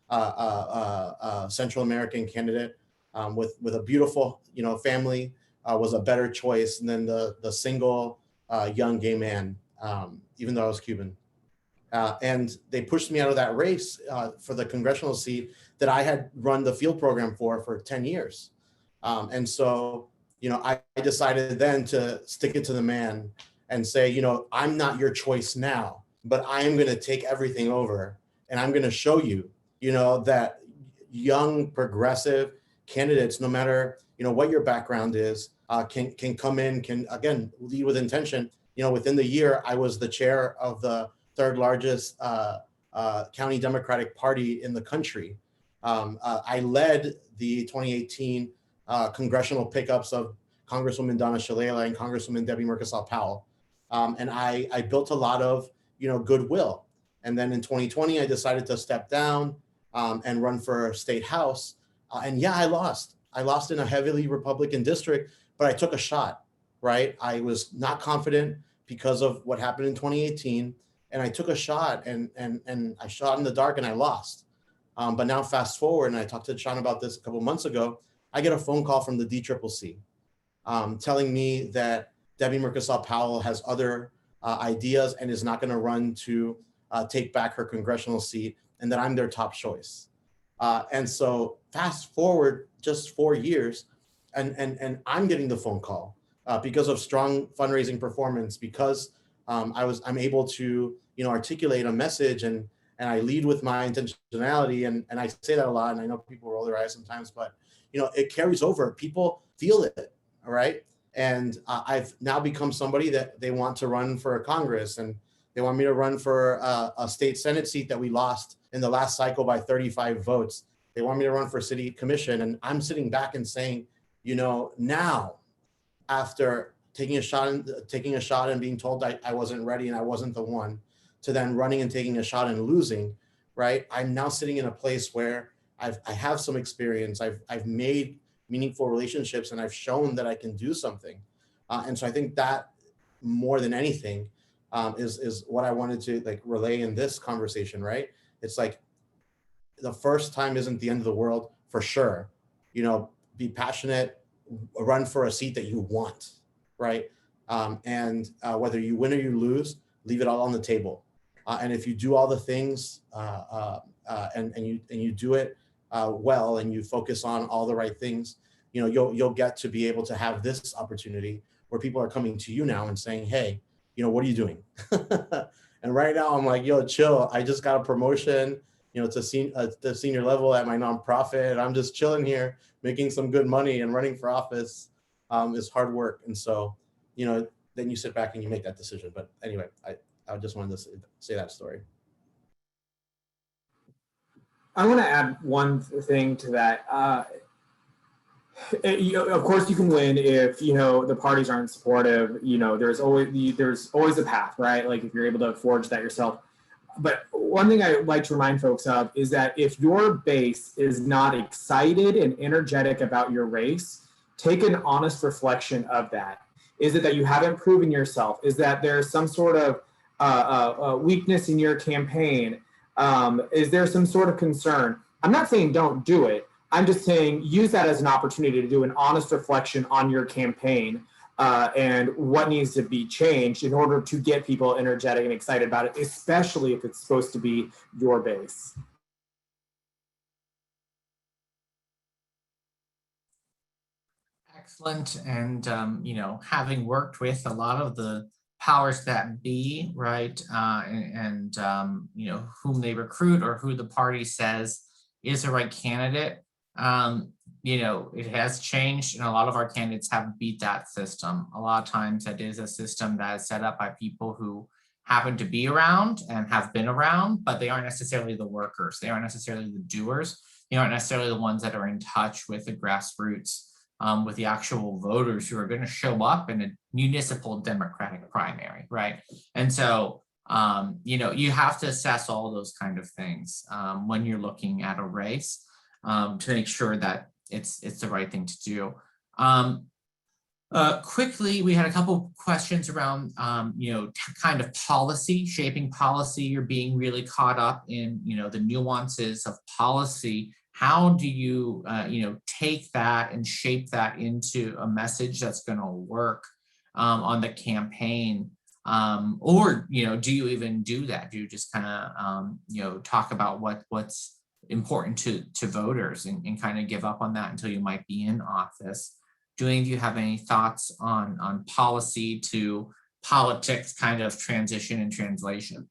Central American candidate with a beautiful family was a better choice than the single young gay man, even though I was Cuban. And they pushed me out of that race for the congressional seat that I had run the field program for 10 years. And so, I decided then to stick it to the man and say, I'm not your choice now, but I am going to take everything over, and I'm going to show you, that young progressive candidates, no matter, what your background is, can come in, can again, lead with intention. Within the year, I was the chair of the 3rd largest county Democratic Party in the country. I led the 2018 congressional pickups of Congresswoman Donna Shalala and Congresswoman Debbie Murkosal-Powell. And I built a lot of, goodwill. And then in 2020, I decided to step down and run for state house. And yeah, I lost. I lost in a heavily Republican district, but I took a shot, right? I was not confident because of what happened in 2018. And I took a shot and I shot in the dark and I lost. But now fast forward, and I talked to Sean about this a couple months ago, I get a phone call from the DCCC telling me that Debbie Murkosal-Powell has other ideas and is not going to run to take back her congressional seat, and that I'm their top choice. And so fast forward just 4 years, and I'm getting the phone call because of strong fundraising performance, because I'm able to articulate a message, and I lead with my intentionality, and I say that a lot, and I know people roll their eyes sometimes, but it carries over. People feel it, all right? And I've now become somebody that they want to run for Congress, and they want me to run for a state Senate seat that we lost in the last cycle by 35 votes. They want me to run for city commission, and I'm sitting back and saying, now, after taking a shot and being told I wasn't ready and I wasn't the one, to then running and taking a shot and losing, right? I'm now sitting in a place where I have some experience. I've made meaningful relationships, and I've shown that I can do something. And so I think that more than anything is what I wanted to relay in this conversation, right? It's like the first time isn't the end of the world, for sure. be passionate, run for a seat that you want, right? And whether you win or you lose, leave it all on the table. And if you do all the things and you do it well, and you focus on all the right things, you know, you'll get to be able to have this opportunity where people are coming to you now and saying, hey, you know, what are you doing? And right now I'm like, yo, chill. I just got a promotion, you know, to senior level at my nonprofit. And I'm just chilling here, making some good money, and running for office is hard work. And so, you know, then you sit back and you make that decision. But anyway, I just wanted to say that story.
I want to add one thing to that. Of course, you can win if, you know, the parties aren't supportive. You know, there's always a path, right? Like if you're able to forge that yourself. But one thing I like to remind folks of is that if your base is not excited and energetic about your race, take an honest reflection of that. Is it that you haven't proven yourself? Is that there's some sort of weakness in your campaign? Is there some sort of concern? I'm not saying don't do it. I'm just saying use that as an opportunity to do an honest reflection on your campaign and what needs to be changed in order to get people energetic and excited about it, especially if it's supposed to be your base.
Excellent. And, you know, having worked with a lot of the powers that be, right, you know, whom they recruit or who the party says is the right candidate, you know, it has changed, and a lot of our candidates have beat that system. A lot of times that is a system that is set up by people who happen to be around and have been around, but they aren't necessarily the workers. They aren't necessarily the doers. They aren't necessarily the ones that are in touch with the grassroots, with the actual voters who are going to show up in a municipal Democratic primary, right? And so, you know, you have to assess all those kind of things when you're looking at a race to make sure that it's the right thing to do. Quickly, we had a couple questions around, you know, kind of policy, shaping policy. You're being really caught up in, you know, the nuances of policy. How do you, you know, take that and shape that into a message that's going to work on the campaign? Or, you know, do you even do that? Do you just kind of, you know, talk about what's important to voters and kind of give up on that until you might be in office? Do any of you have any thoughts on policy to politics kind of transition and translation?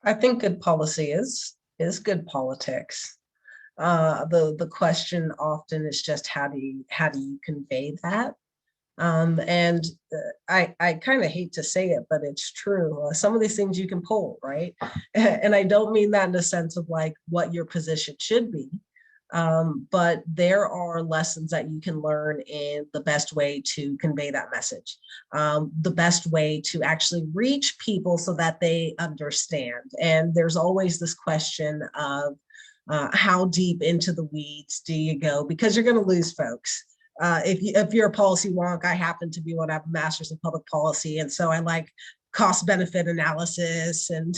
I think good policy is good politics. The question often is just how do you convey that? And I kind of hate to say it, but it's true. Some of these things you can pull, right? And I don't mean that in the sense of like what your position should be, but there are lessons that you can learn in the best way to convey that message, the best way to actually reach people so that they understand. And there's always this question of how deep into the weeds do you go? Because you're going to lose folks. If you're a policy wonk, I happen to be one. I have a master's in public policy, and so I like cost benefit analysis and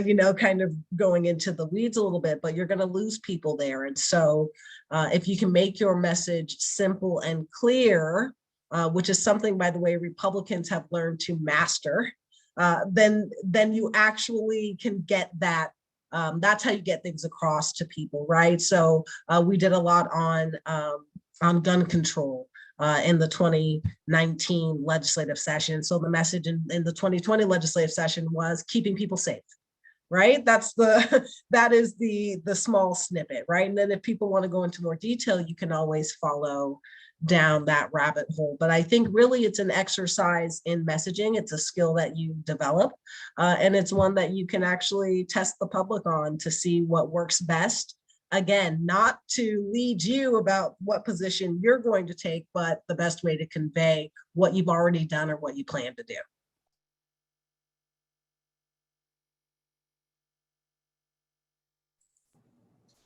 you know, kind of going into the weeds a little bit. But you're going to lose people there, and so if you can make your message simple and clear, which is something, by the way, Republicans have learned to master, then you actually can get that. That's how you get things across to people, right? So we did a lot on gun control in the 2019 legislative session. So the message in the 2020 legislative session was keeping people safe, right? That is the small snippet, right? And then if people want to go into more detail, you can always follow down that rabbit hole. But I think really it's an exercise in messaging. It's a skill that you develop, and it's one that you can actually test the public on to see what works best. Again, not to lead you about what position you're going to take, but the best way to convey what you've already done or what you plan to do.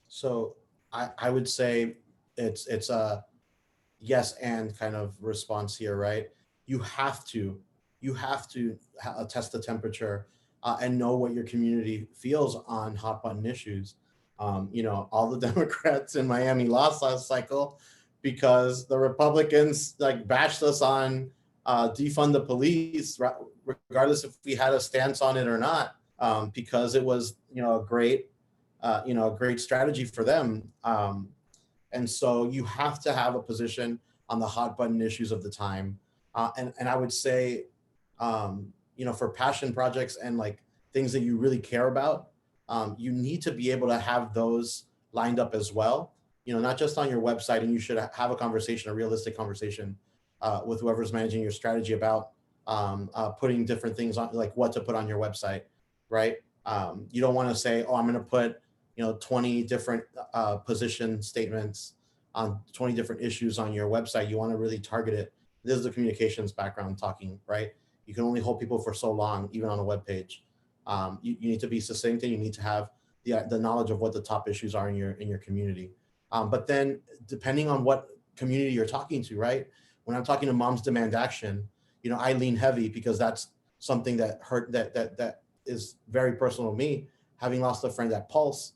So I would say it's a yes and kind of response here, right? You have to test the temperature and know what your community feels on hot button issues. All the Democrats in Miami lost last cycle because the Republicans like bashed us on defund the police, regardless if we had a stance on it or not, because it was a great strategy for them. And so you have to have a position on the hot button issues of the time. And I would say, for passion projects and like things that you really care about, you need to be able to have those lined up as well, not just on your website. And you should have a realistic conversation with whoever's managing your strategy about putting different things on, like what to put on your website, right? You don't want to say, oh, I'm going to put 20 different position statements on 20 different issues on your website. You want to really target it. This is the communications background talking, right? You can only hold people for so long, even on a web page. You need to be succinct, and you need to have the knowledge of what the top issues are in your community. But then depending on what community you're talking to, right? When I'm talking to Moms Demand Action, I lean heavy because that's something that hurt, that is very personal to me. Having lost a friend at Pulse,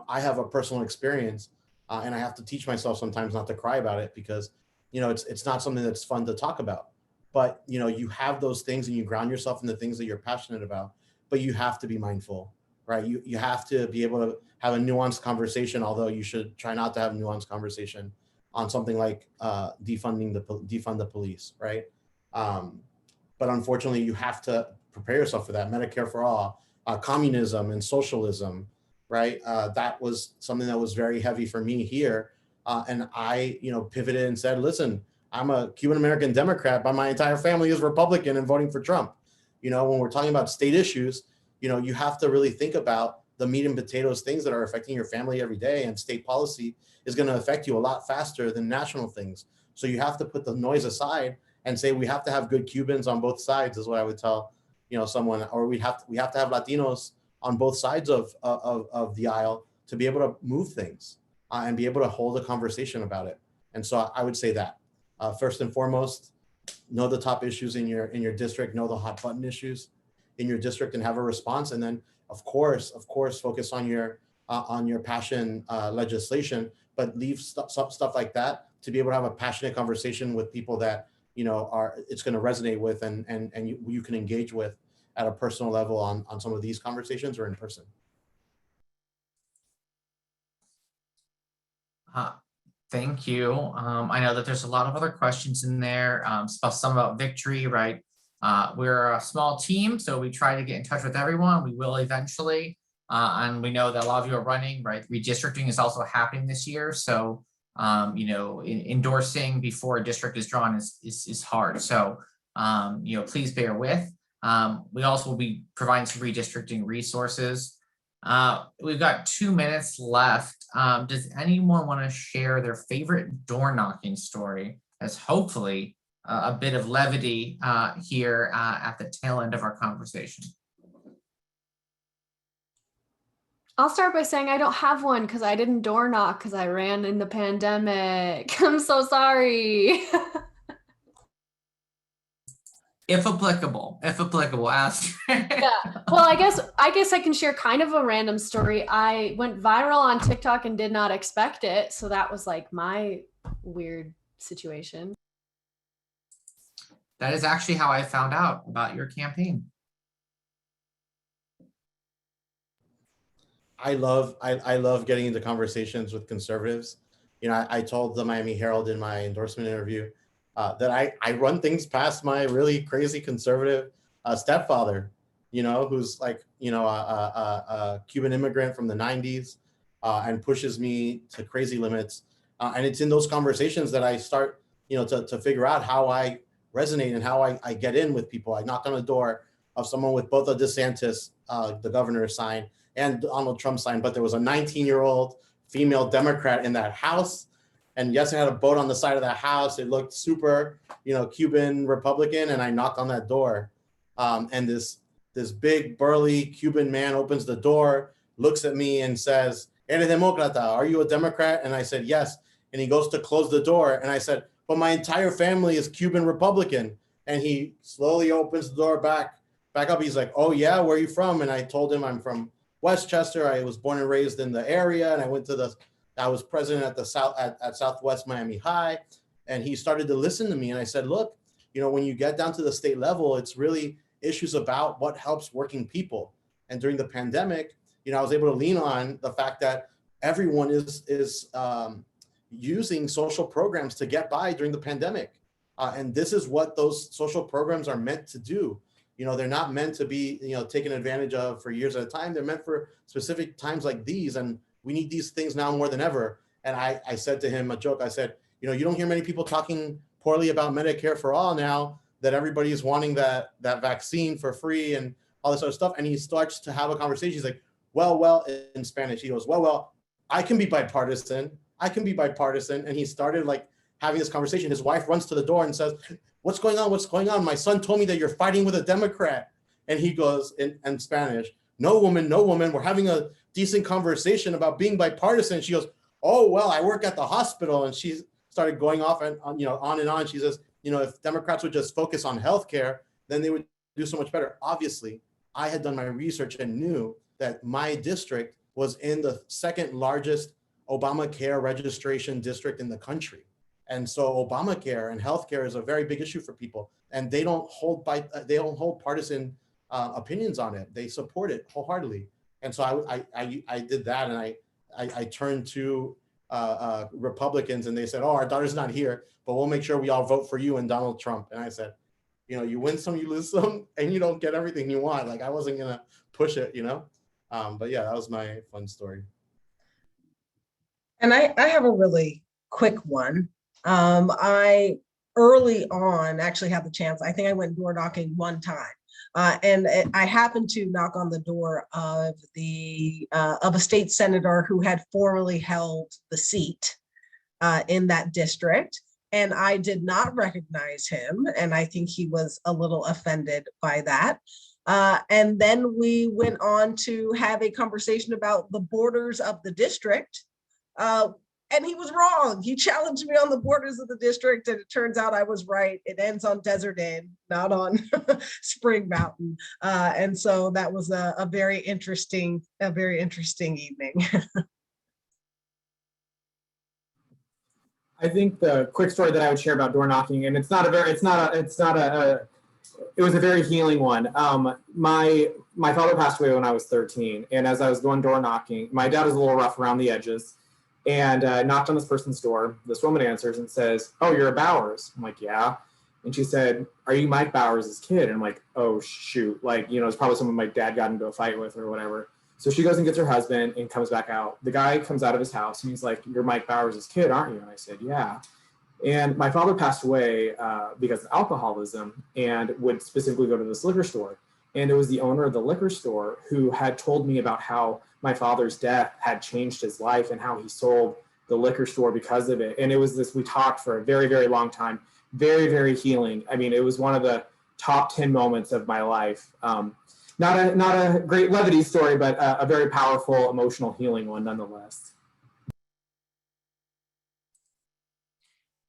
I have a personal experience, and I have to teach myself sometimes not to cry about it because, it's not something that's fun to talk about. But, you have those things and you ground yourself in the things that you're passionate about, but you have to be mindful, right? You have to be able to have a nuanced conversation, although you should try not to have a nuanced conversation on something like defund the police, right? But unfortunately, you have to prepare yourself for that. Medicare for all, communism and socialism, right? That was something that was very heavy for me here. And I, pivoted and said, listen, I'm a Cuban American Democrat, but my entire family is Republican and voting for Trump. When we're talking about state issues, you have to really think about the meat and potatoes, things that are affecting your family every day, and state policy is going to affect you a lot faster than national things. So you have to put the noise aside and say, we have to have good Cubans on both sides, is what I would tell, someone, or we have to have Latinos on both sides of the aisle to be able to move things and be able to hold a conversation about it. And so I would say that first and foremost, know the top issues in your district, know the hot button issues in your district, and have a response. And then of course, focus on your passion legislation, but leave stuff like that to be able to have a passionate conversation with people that it's going to resonate with and you can engage with at a personal level on some of these conversations or in person.
Thank you. I know that there's a lot of other questions in there, some about victory, right? We're a small team, so we try to get in touch with everyone. We will eventually, and we know that a lot of you are running, right? Redistricting is also happening this year. So, endorsing before a district is drawn is hard. So, please bear with. We also will be providing some redistricting resources. We've got 2 minutes left. Does anyone want to share their favorite door knocking story, as hopefully a bit of levity here at the tail end of our conversation?
I'll start by saying I don't have one because I didn't door knock because I ran in the pandemic. I'm so sorry.
If applicable, ask.
Yeah. Well, I guess I can share kind of a random story. I went viral on TikTok and did not expect it. So that was like my weird situation.
That is actually how I found out about your campaign.
I love getting into conversations with conservatives. I told the Miami Herald in my endorsement interview that I run things past my really crazy conservative stepfather, who's like, a Cuban immigrant from the 90s and pushes me to crazy limits. And it's in those conversations that I start, to figure out how I resonate and how I get in with people. I knocked on the door of someone with both a DeSantis, the governor sign, and Donald Trump sign, but there was a 19-year-old female Democrat in that house. And yes, I had a boat on the side of the house. It looked super, Cuban Republican. And I knocked on that door. And this big burly Cuban man opens the door, looks at me and says, "Eres demócrata? Are you a Democrat?" And I said, "Yes." And he goes to close the door. And I said, "But my entire family is Cuban Republican." And he slowly opens the door back back up. He's like, oh yeah, where are you from? And I told him I'm from Westchester. I was born and raised in the area, and I was president at the at Southwest Miami High. And he started to listen to me. And I said, look, when you get down to the state level, it's really issues about what helps working people. And during the pandemic, I was able to lean on the fact that everyone is using social programs to get by during the pandemic. And this is what those social programs are meant to do. They're not meant to be, taken advantage of for years at a time. They're meant for specific times like these. And we need these things now more than ever. And I said to him, a joke, I said, you don't hear many people talking poorly about Medicare for all now that everybody is wanting that vaccine for free and all this other stuff. And he starts to have a conversation. He's like, well, in Spanish, he goes, well, I can be bipartisan. And he started like having this conversation. His wife runs to the door and says, what's going on? My son told me that you're fighting with a Democrat. And he goes in Spanish, no woman, we're having a decent conversation about being bipartisan. She goes, oh, well, I work at the hospital. And she started going off and on and on. She says, if Democrats would just focus on healthcare, then they would do so much better. Obviously, I had done my research and knew that my district was in the second largest Obamacare registration district in the country. And so Obamacare and healthcare is a very big issue for people, and they don't hold partisan opinions on it. They support it wholeheartedly. And so I did that, and I turned to Republicans, and they said, oh, our daughter's not here, but we'll make sure we all vote for you and Donald Trump. And I said, you win some, you lose some, and you don't get everything you want. Like, I wasn't gonna push it, but yeah, that was my fun story.
And I have a really quick one. I early on actually had the chance, I think I went door knocking one time. And I happened to knock on the door of a state senator who had formerly held the seat in that district. And I did not recognize him. And I think he was a little offended by that. And then we went on to have a conversation about the borders of the district. And he was wrong. He challenged me on the borders of the district, and it turns out I was right. It ends on Desert Inn, not on Spring Mountain. And so that was a very interesting evening.
I think the quick story that I would share about door knocking, and it was a very healing one. My father passed away when I was 13, and as I was going door knocking, my dad was a little rough around the edges, and knocked on this person's door. This woman answers and says, oh, you're a Bowers. I'm like, yeah. And she said, are you Mike Bowers' kid? And I'm like, oh, shoot. Like, it's probably someone my dad got into a fight with or whatever. So she goes and gets her husband and comes back out. The guy comes out of his house and he's like, you're Mike Bowers' kid, aren't you? And I said, yeah. And my father passed away because of alcoholism and would specifically go to this liquor store. And it was the owner of the liquor store who had told me about how my father's death had changed his life and how he sold the liquor store because of it. And it was this, we talked for a very, very long time, very, very healing. I mean, it was one of the top 10 moments of my life. Not a great levity story, but a very powerful emotional healing one nonetheless.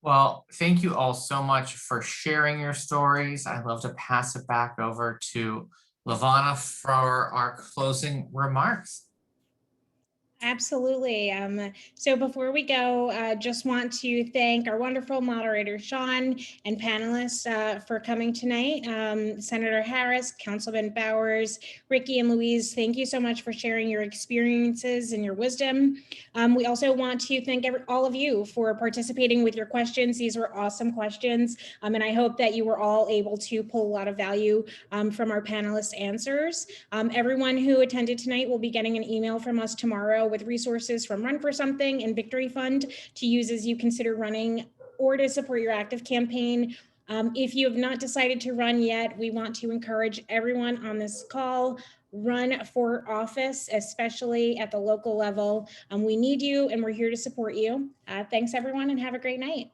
Well, thank you all so much for sharing your stories. I'd love to pass it back over to LaVonna for our closing remarks.
Absolutely. So before we go, just want to thank our wonderful moderator, Sean, and panelists for coming tonight. Senator Harris, Councilman Bowers, Ricky, and Louise, thank you so much for sharing your experiences and your wisdom. We also want to thank all of you for participating with your questions. These were awesome questions, and I hope that you were all able to pull a lot of value from our panelists' answers. Everyone who attended tonight will be getting an email from us tomorrow with resources from Run for Something and Victory Fund to use as you consider running or to support your active campaign. If you have not decided to run yet, we want to encourage everyone on this call, run for office, especially at the local level. We need you and we're here to support you. Thanks everyone and have a great night.